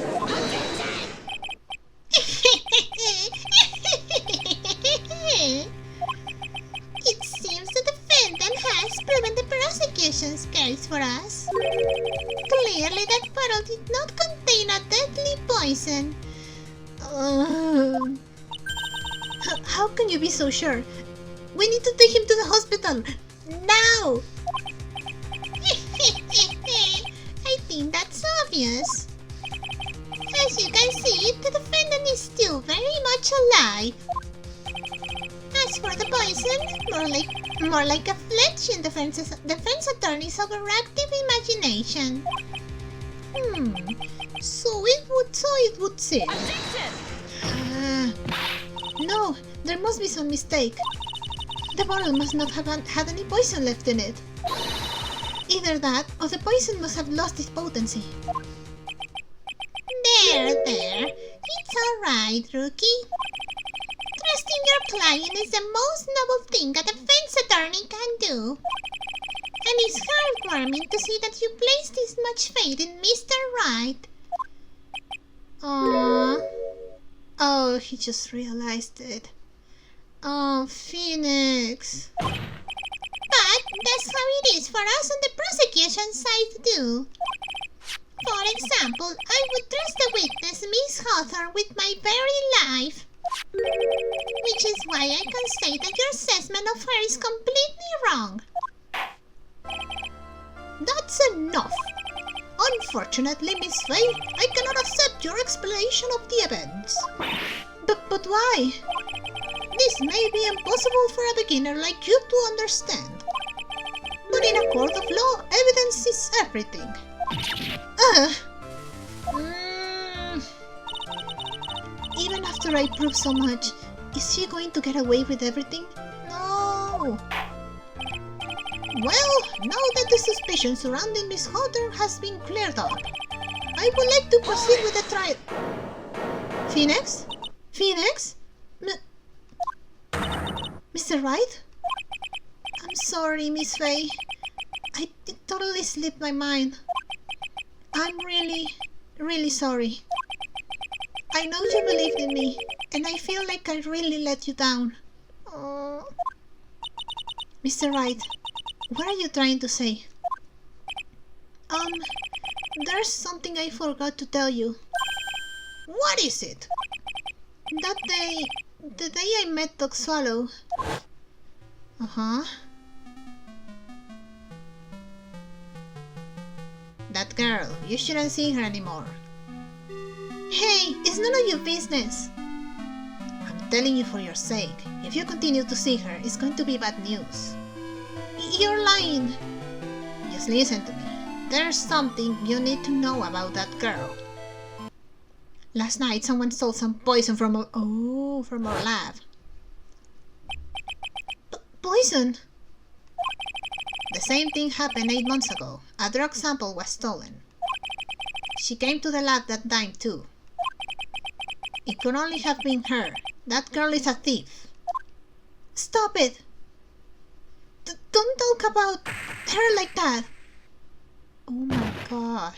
It seems the defendant has proven the prosecution's case for us. Clearly that bottle did not contain a deadly poison. How can you be so sure? We need to take him to the hospital. Now! I think that's obvious. As you can see, the defendant is still very much alive. As for the poison, more like a fletch in defense attorney's overactive imagination. So it would seem. No, there must be some mistake. The bottle must not have had any poison left in it. Either that, or the poison must have lost its potency. There. It's alright, rookie. Trusting your client is the most noble thing a defense attorney can do. And it's heartwarming to see that you place this much faith in Mr. Wright. Aww. Oh, he just realized it. Oh, Phoenix. But that's how it is for us on the prosecution side too. For example, I would trust the witness, Miss Hawthorne, with my very life. Which is why I can say that your assessment of her is completely wrong. That's enough. Unfortunately, Miss Faye, I cannot accept your explanation of the events. But why? This may be impossible for a beginner like you to understand. But in a court of law, evidence is everything. Even after I prove so much, is she going to get away with everything? No. Well, now that the suspicion surrounding Miss Hawthorne has been cleared up, I would like to proceed with the trial. Phoenix? Phoenix? Mr. Wright? I'm sorry, Miss Faye. It totally slipped my mind. I'm really sorry. I know you believed in me, and I feel like I really let you down. Oh. Mr. Wright, what are you trying to say? There's something I forgot to tell you. What is it? That day, the day I met Dog Swallow. That girl, you shouldn't see her anymore. Hey, it's none of your business. I'm telling you for your sake. If you continue to see her, it's going to be bad news. You're lying. Just listen to me. There's something you need to know about that girl. Last night, someone stole some poison from our lab. Poison? The same thing happened 8 months ago. A drug sample was stolen. She came to the lab that time too. It could only have been her. That girl is a thief. Stop it! Don't talk about her like that. Oh my god.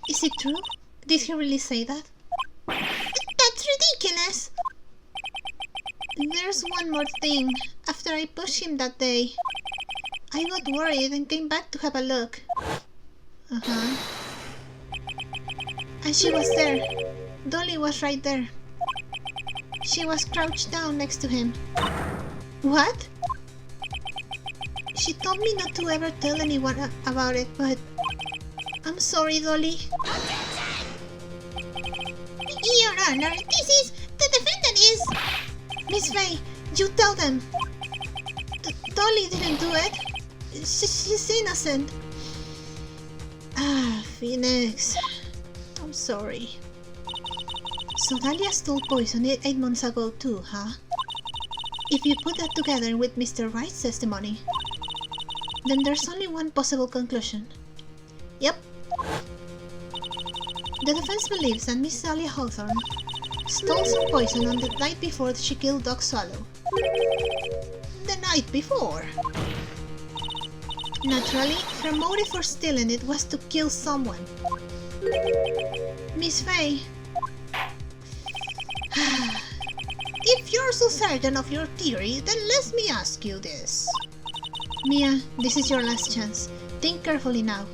Is it true? Did he really say that? That's ridiculous! There's one more thing. After I pushed him that day, I got worried and came back to have a look. And she was there. Dolly was right there. She was crouched down next to him. What? She told me not to ever tell anyone about it, but I'm sorry, Dolly. Your Honor, the defendant is... Miss Faye, you tell them. Dolly didn't do it. She's innocent. Phoenix. I'm sorry. So Dahlia stole poison 8 months ago too, huh? If you put that together with Mr. Wright's testimony, then there's only one possible conclusion. Yep. The defense believes that Miss Dahlia Hawthorne stole some poison on the night before she killed Dog Swallow. The night before? Naturally, her motive for stealing it was to kill someone. Miss Faye. If you're so certain of your theory, then let me ask you this. Mia, this is your last chance. Think carefully now.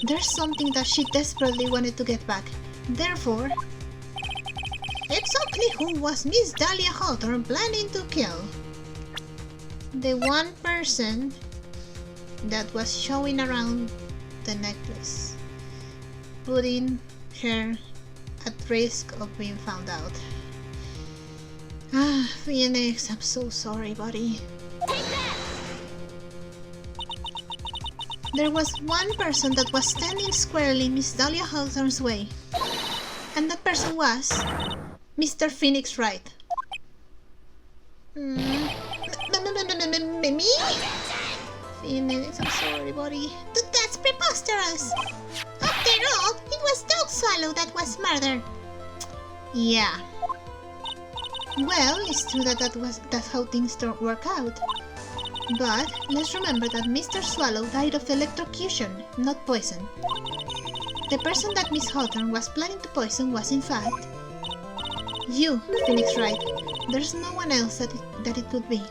There's something that she desperately wanted to get back. Therefore... Exactly who was Miss Dahlia Hawthorne planning to kill? The one person that was showing around the necklace, putting her at risk of being found out. Phoenix, I'm so sorry, buddy. There was one person that was standing squarely in Miss Dahlia Hawthorne's way, and that person was Mr. Phoenix Wright. Me? Phoenix, I'm sorry, buddy. That's preposterous! After all, it was Dog Swallow that was murdered. Yeah. Well, it's true that that's how things don't work out. But let's remember that Mr. Swallow died of electrocution, not poison. The person that Miss Hawthorne was planning to poison was in fact you, Phoenix Wright. There's no one else that it could be.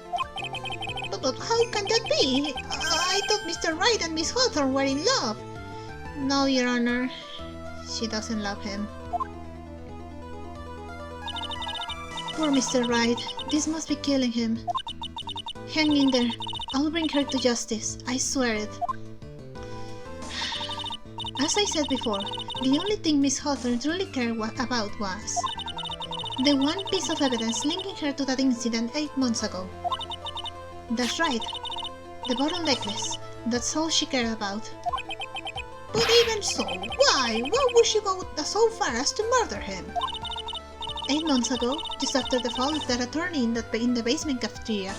But how can that be? I thought Mr. Wright and Miss Hawthorne were in love. No, Your Honor. She doesn't love him. Poor Mr. Wright. This must be killing him. Hang in there. I'll bring her to justice. I swear it. As I said before, the only thing Miss Hawthorne truly cared about was the one piece of evidence linking her to that incident 8 months ago. That's right. The bottle necklace. That's all she cared about. But even so, why would she go so far as to murder him? 8 months ago, just after the fall of that attorney in the basement cafeteria.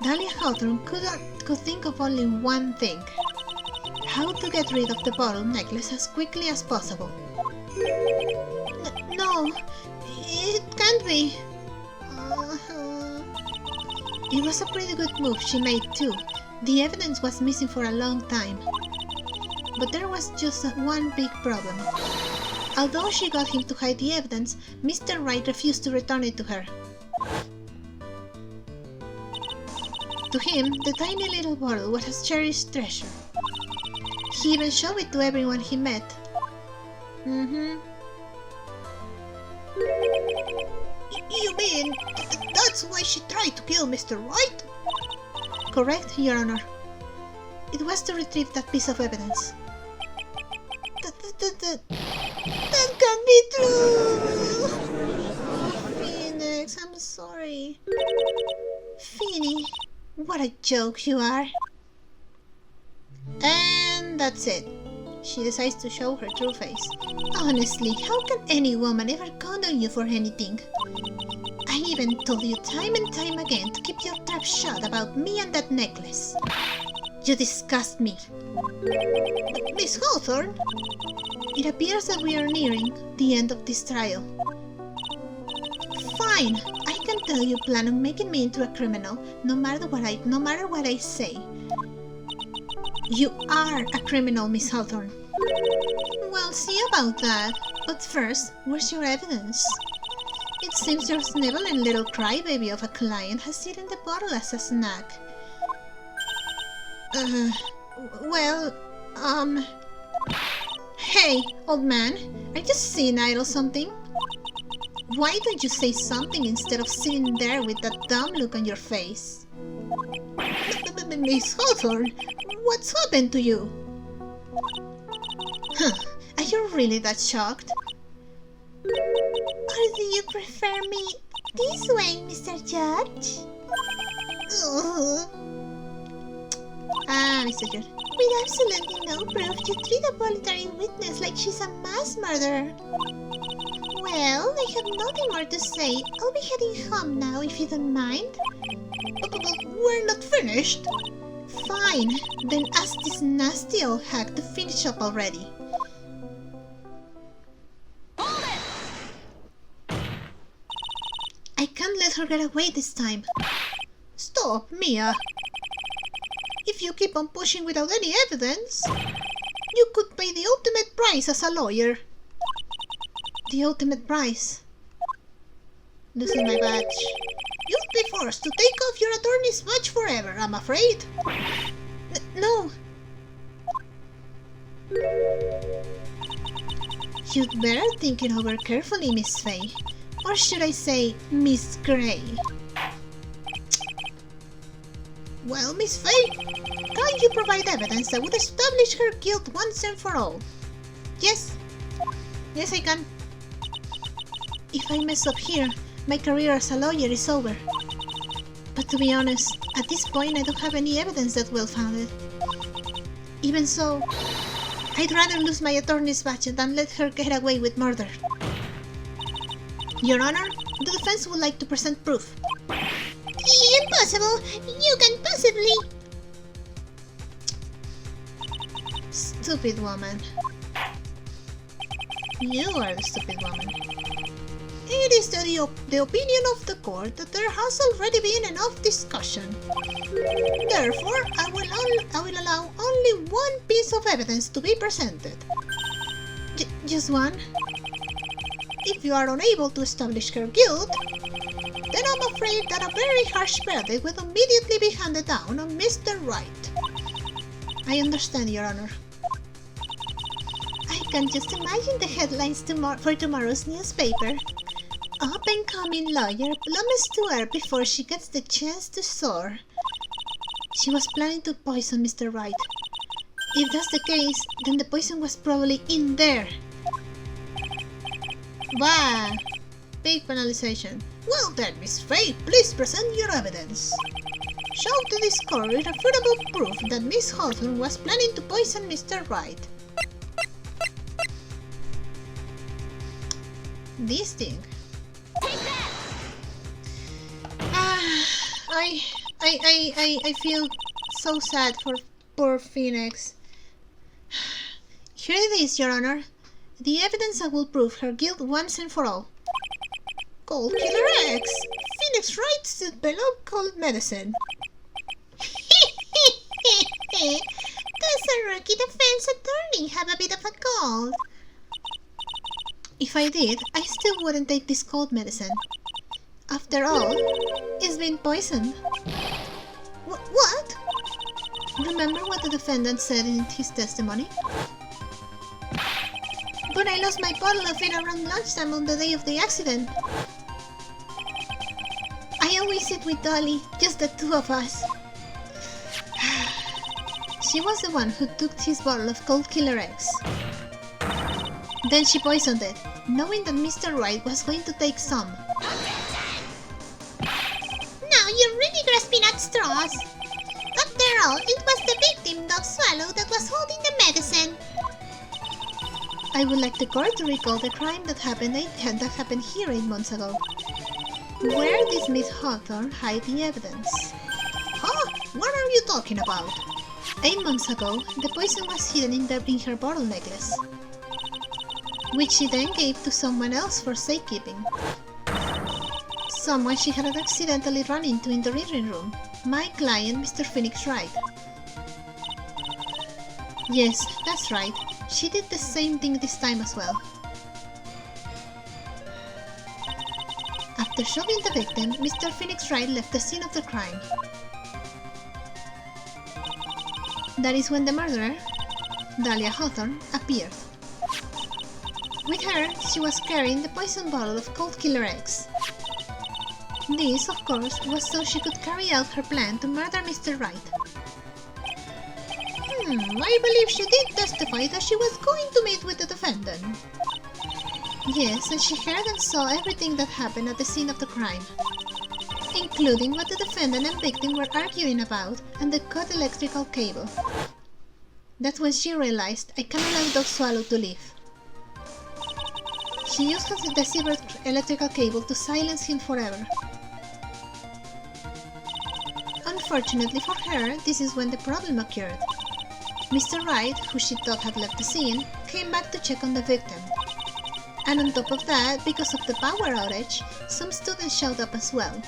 Dahlia Hawthorne could think of only one thing. How to get rid of the bottle necklace as quickly as possible. No, it can't be. It was a pretty good move she made too. The evidence was missing for a long time. But there was just one big problem. Although she got him to hide the evidence, Mr. Wright refused to return it to her. To him, the tiny little bottle was a cherished treasure. He even showed it to everyone he met. You mean that's why she tried to kill Mr. Wright? Correct, Your Honor. It was to retrieve that piece of evidence. That can't be true! Oh, Phoenix, I'm sorry. Feeny, what a joke you are. And that's it. She decides to show her true face. Honestly, how can any woman ever count on you for anything? I even told you time and time again to keep your trap shut about me and that necklace. You disgust me. Miss Hawthorne? It appears that we are nearing the end of this trial. Fine, I can tell you plan on making me into a criminal, no matter what I say. You are a criminal, Miss Hawthorne. Well, see about that. But first, where's your evidence? It seems your sniveling little crybaby of a client has eaten the bottle as a snack. Hey, old man, are you senile or something? Why don't you say something instead of sitting there with that dumb look on your face? Miss Hawthorne, what's happened to you? Are you really that shocked? Or do you prefer me this way, Mr. Judge? Mr. Judge. With absolutely no proof, you treat a voluntary witness like she's a mass murderer. Well, I have nothing more to say. I'll be heading home now, if you don't mind. But we're not finished. Fine, then ask this nasty old hag to finish up already. I can't let her get away this time. Stop, Mia. If you keep on pushing without any evidence, you could pay the ultimate price as a lawyer. The ultimate price? Losing my badge. You'll be forced to take off your attorney's badge forever, I'm afraid. No. You'd better think it over carefully, Miss Faye. Or should I say, Miss Gray? Well, Miss Faye, can you provide evidence that would establish her guilt once and for all? Yes. Yes, I can. If I mess up here, my career as a lawyer is over. But to be honest, at this point I don't have any evidence that's well-founded. Even so, I'd rather lose my attorney's badge than let her get away with murder. Your Honor, the defense would like to present proof. Impossible! You can possibly... Stupid woman. You are the stupid woman. It is the opinion of the court that there has already been enough discussion. Therefore, I will allow only one piece of evidence to be presented. Just one? If you are unable to establish her guilt, then I'm afraid that a very harsh verdict will immediately be handed down on Mr. Wright. I understand, Your Honor. can just imagine the headlines for tomorrow's newspaper. Up-and-coming lawyer plummets to earth before she gets the chance to soar. She was planning to poison Mr. Wright. If that's the case, then the poison was probably in there. Bah! Big penalization. Well then, Miss Faye, please present your evidence. Show to this court irrefutable proof that Miss Hawthorne was planning to poison Mr. Wright. This thing. Take that! I feel so sad for poor Phoenix. Here it is, Your Honor. The evidence that will prove her guilt once and for all. Cold Killer X! Phoenix Wright should belong cold medicine. Does a rookie defense attorney have a bit of a cold? If I did, I still wouldn't take this cold medicine. After all, it's been poisoned. What? Remember what the defendant said in his testimony? But I lost my bottle of it around lunchtime on the day of the accident. I always sit with Dolly, just the two of us. She was the one who took his bottle of Cold Killer X. Then she poisoned it, knowing that Mr. Wright was going to take some. Now you're really grasping at straws. After all, it was the victim, Dog Swallow, that was holding the medicine. I would like the court to recall the crime that happened here 8 months ago. Where did Miss Hawthorne hide the evidence? Huh? What are you talking about? 8 months ago, the poison was hidden in her bottle necklace, which she then gave to someone else for safekeeping. Someone she had accidentally run into in the reading room. My client, Mr. Phoenix Wright. Yes, that's right. She did the same thing this time as well. After shooting the victim, Mr. Phoenix Wright left the scene of the crime. That is when the murderer, Dahlia Hawthorne, appeared. With her, she was carrying the poison bottle of Cold Killer X. This, of course, was so she could carry out her plan to murder Mr. Wright. I believe she did testify that she was going to meet with the defendant. Yes, and she heard and saw everything that happened at the scene of the crime, including what the defendant and victim were arguing about and the cut electrical cable. That's when she realized I can't allow Dog Swallow to leave. She used the severed electrical cable to silence him forever. Unfortunately for her, this is when the problem occurred. Mr. Wright, who she thought had left the scene, came back to check on the victim. And on top of that, because of the power outage, some students showed up as well.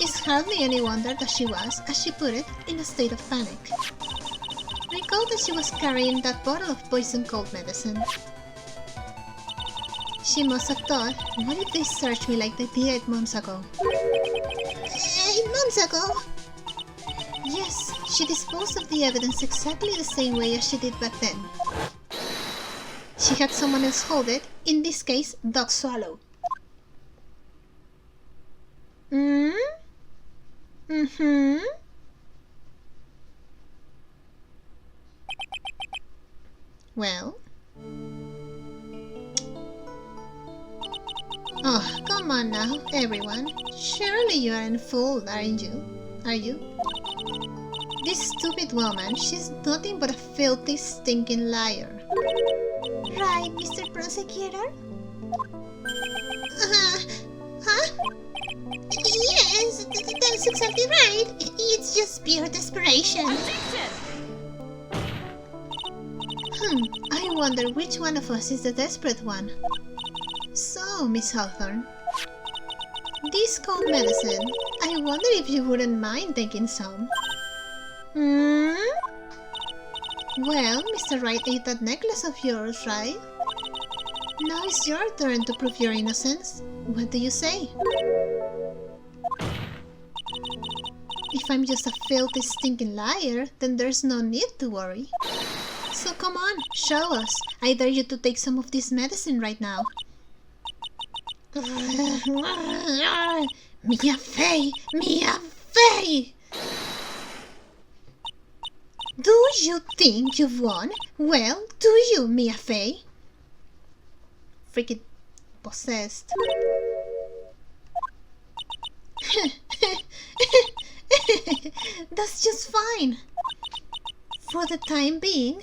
It's hardly any wonder that she was, as she put it, in a state of panic. Recall that she was carrying that bottle of poison cold medicine. She must have thought, what if they searched me like they did 8 months ago? 8 months ago? Yes, she disposed of the evidence exactly the same way as she did back then. She had someone else hold it, in this case, Dog Swallow. Well? Oh, come on now, everyone. Surely you aren't fooled, aren't you? Are you? This stupid woman, she's nothing but a filthy, stinking liar. Right, Mr. Prosecutor? Huh? Yes, that's exactly right. It's just pure desperation. I wonder which one of us is the desperate one. So, Miss Hawthorne, this cold medicine, I wonder if you wouldn't mind taking some. Well, Mr. Wright ate that necklace of yours, right? Now it's your turn to prove your innocence. What do you say? If I'm just a filthy, stinking liar, then there's no need to worry. So come on, show us. I dare you to take some of this medicine right now. Mia Fey! Mia Fey! Do you think you've won? Well, do you, Mia Fey? Freaking possessed. That's just fine. For the time being,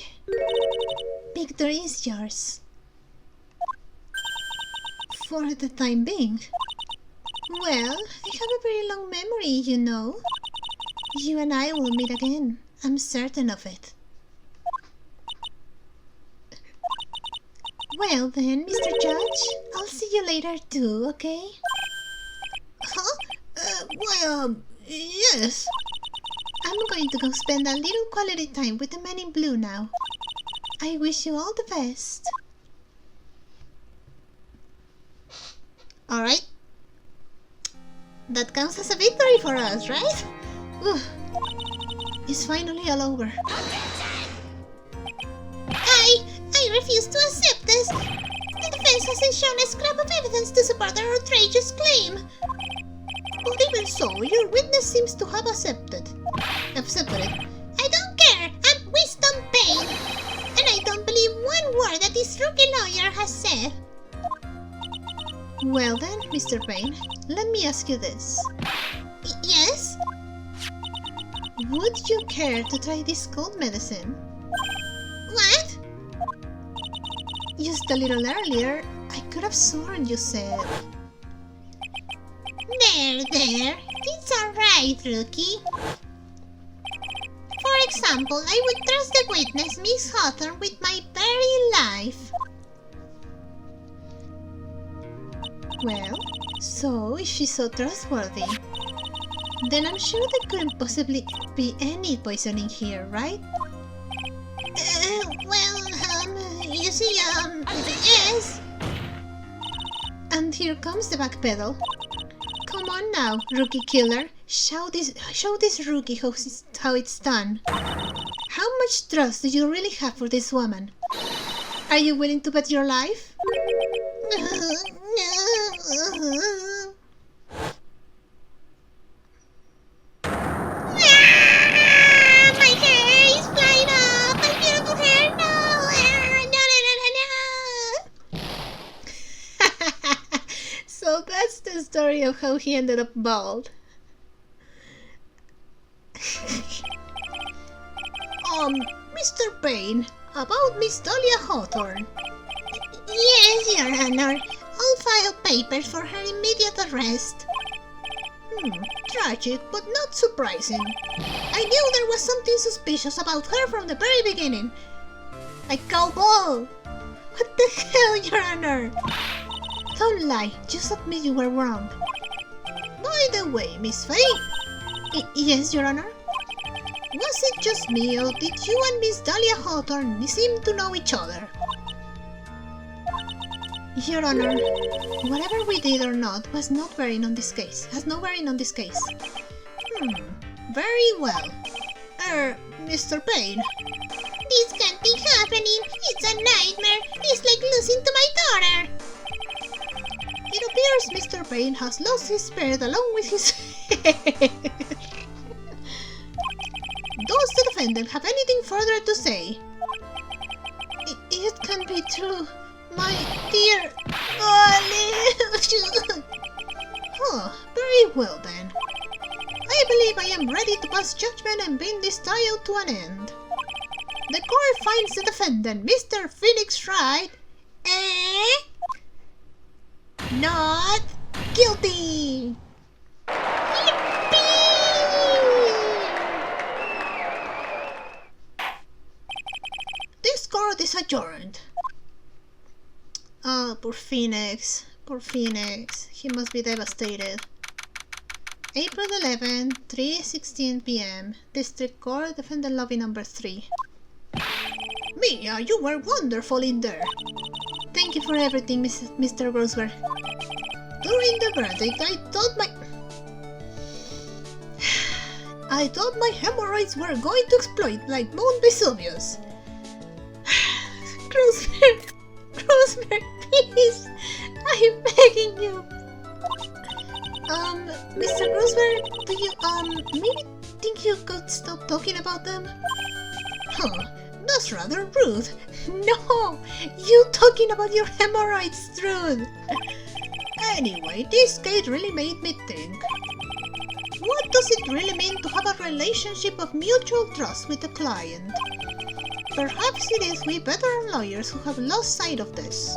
victory is yours. For the time being. Well, I have a very long memory, you know. You and I will meet again. I'm certain of it. Well then, Mr. Judge, I'll see you later too, okay? Huh? Yes. I'm going to go spend a little quality time with the man in blue now. I wish you all the best. Alright. That counts as a victory for us, right? Whew. It's finally all over. I refuse to accept this. The defense hasn't shown a scrap of evidence to support their outrageous claim. But even so, your witness seems to have accepted it. I don't care. I'm Wisdom Payne. And I don't believe one word that this rookie lawyer has said. Well then, Mr. Payne, let me ask you this. Yes? Would you care to try this cold medicine? What? Just a little earlier, I could have sworn you said... There. It's alright, rookie. For example, I would trust the witness, Miss Hawthorne, with my very life. Well, so if she's so trustworthy, then I'm sure there couldn't possibly be any poisoning here, right? You see, yes. And here comes the back pedal. Come on now, rookie killer. Show this rookie how it's done. How much trust do you really have for this woman? Are you willing to bet your life? My hair is flying off! My beautiful hair, no! So that's the story of how he ended up bald. Mr. Payne, about Miss Dahlia Hawthorne. Yes, Your Honor. I'll file papers for her immediate arrest. Tragic, but not surprising. I knew there was something suspicious about her from the very beginning. I call bull! What the hell, Your Honor? Don't lie, just admit you were wrong. By the way, Miss Fay, Yes, Your Honor? was it just me or did you and Miss Dahlia Hawthorne seem to know each other? Your Honor, whatever we did or not has no bearing on this case. Very well. Mr. Payne. This can't be happening. It's a nightmare. It's like losing to my daughter. It appears Mr. Payne has lost his spirit along with his head. Does the defendant have anything further to say? It can be true, my dear Olive. Very well then. I believe I am ready to pass judgment and bring this trial to an end. The court finds the defendant, Mr. Phoenix Wright, not guilty. This court is adjourned. Oh, poor Phoenix. He must be devastated. April 11, 3:16 p.m. District Court, Defendant Lobby number 3. Mia, you were wonderful in there. Thank you for everything, Mr. Grossberg. During the verdict, I thought my hemorrhoids were going to explode like Mount Vesuvius. Rosemary, please! I'm begging you! Mr. Rosemary, do you, maybe think you could stop talking about them? Huh, that's rather rude. No! You talking about your hemorrhoids, Trude! Anyway, this case really made me think. What does it really mean to have a relationship of mutual trust with a client? Perhaps it is we veteran lawyers who have lost sight of this.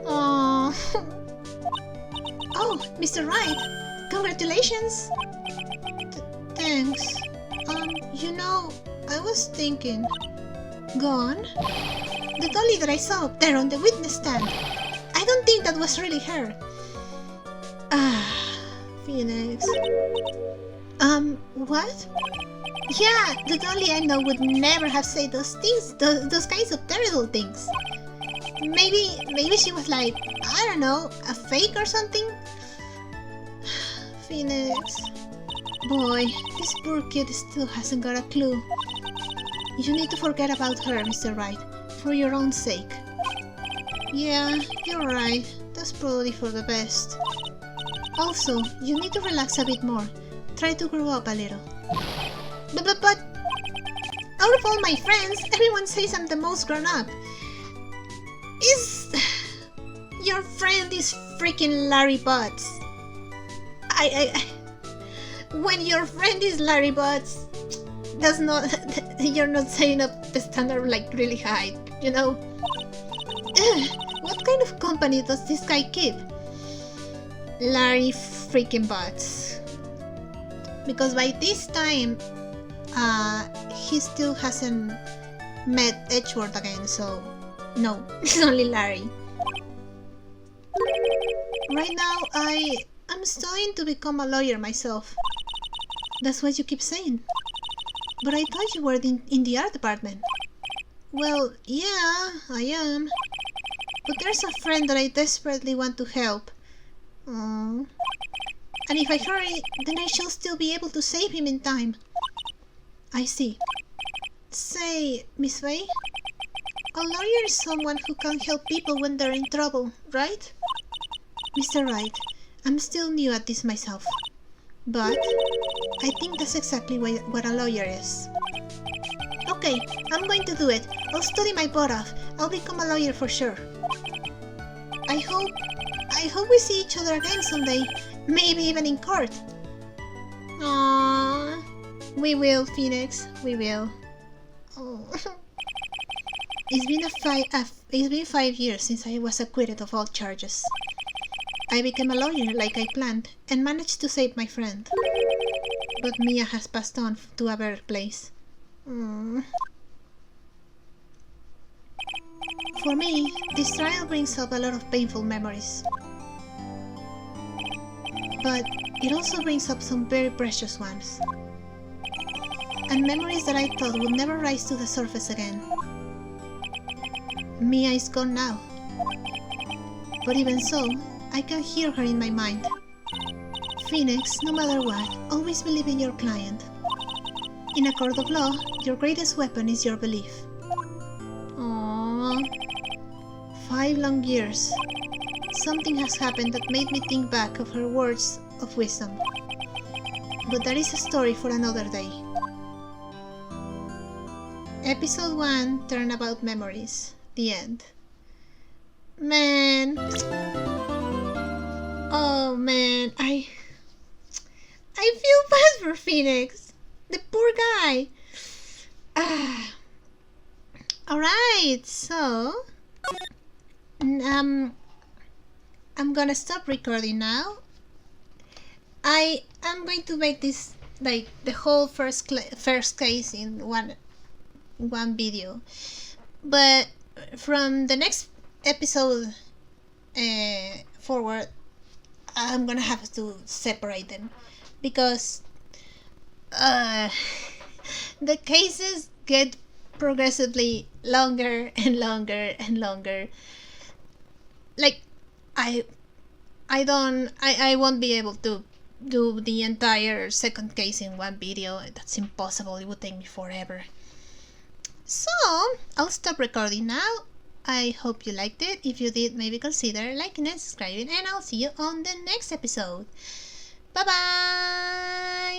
Oh, Mr. Wright, congratulations! Thanks. You know, I was thinking. Go on. The dolly that I saw up there on the witness stand. I don't think that was really her. Phoenix. What? Yeah, the dolly I know would never have said those things, those kinds of terrible things. Maybe she was like, I don't know, a fake or something? Phoenix. Boy, this poor kid still hasn't got a clue. You need to forget about her, Mr. Wright, for your own sake. Yeah, you're right. That's probably for the best. Also, you need to relax a bit more. Try to grow up a little. But out of all my friends, everyone says I'm the most grown up. Your friend is freaking Larry Butts. When your friend is Larry Butts, that's not, you're not setting up the standard like really high, you know? What kind of company does this guy keep? Larry freaking Butts. Because by this time, he still hasn't met Edgeworth again, so no, it's only Larry. Right now, I'm starting to become a lawyer myself. That's what you keep saying. But I thought you were in the art department. Well, yeah, I am. But there's a friend that I desperately want to help. Aww. And if I hurry, then I shall still be able to save him in time. I see. Say, Miss Faye, a lawyer is someone who can help people when they're in trouble, right? Mr. Wright, I'm still new at this myself. But I think that's exactly what a lawyer is. Okay, I'm going to do it. I'll study my butt off. I'll become a lawyer for sure. I hope we see each other again someday. Maybe even in court. Aww. We will, Phoenix. We will. Oh. It's been 5 years since I was acquitted of all charges. I became a lawyer like I planned and managed to save my friend. But Mia has passed on to a better place. For me, this trial brings up a lot of painful memories. But it also brings up some very precious ones. And memories that I thought would never rise to the surface again. Mia is gone now. But even so, I can hear her in my mind. Phoenix, no matter what, always believe in your client. In a court of law, your greatest weapon is your belief. Aww. 5 long years. Something has happened that made me think back of her words of wisdom. But that is a story for another day. Episode 1, Turnabout Memories. The end. Man. Oh man, I feel bad for Phoenix. The poor guy. Alright, so I'm gonna stop recording now. I am going to make this like the whole first case in one video, but from the next episode forward, I'm gonna have to separate them because the cases get progressively longer and longer and longer. Like I won't be able to do the entire second case in one video. That's impossible. It would take me forever. So, I'll stop recording now. I hope you liked it. If you did, maybe consider liking and subscribing, and I'll see you on the next episode. Bye bye!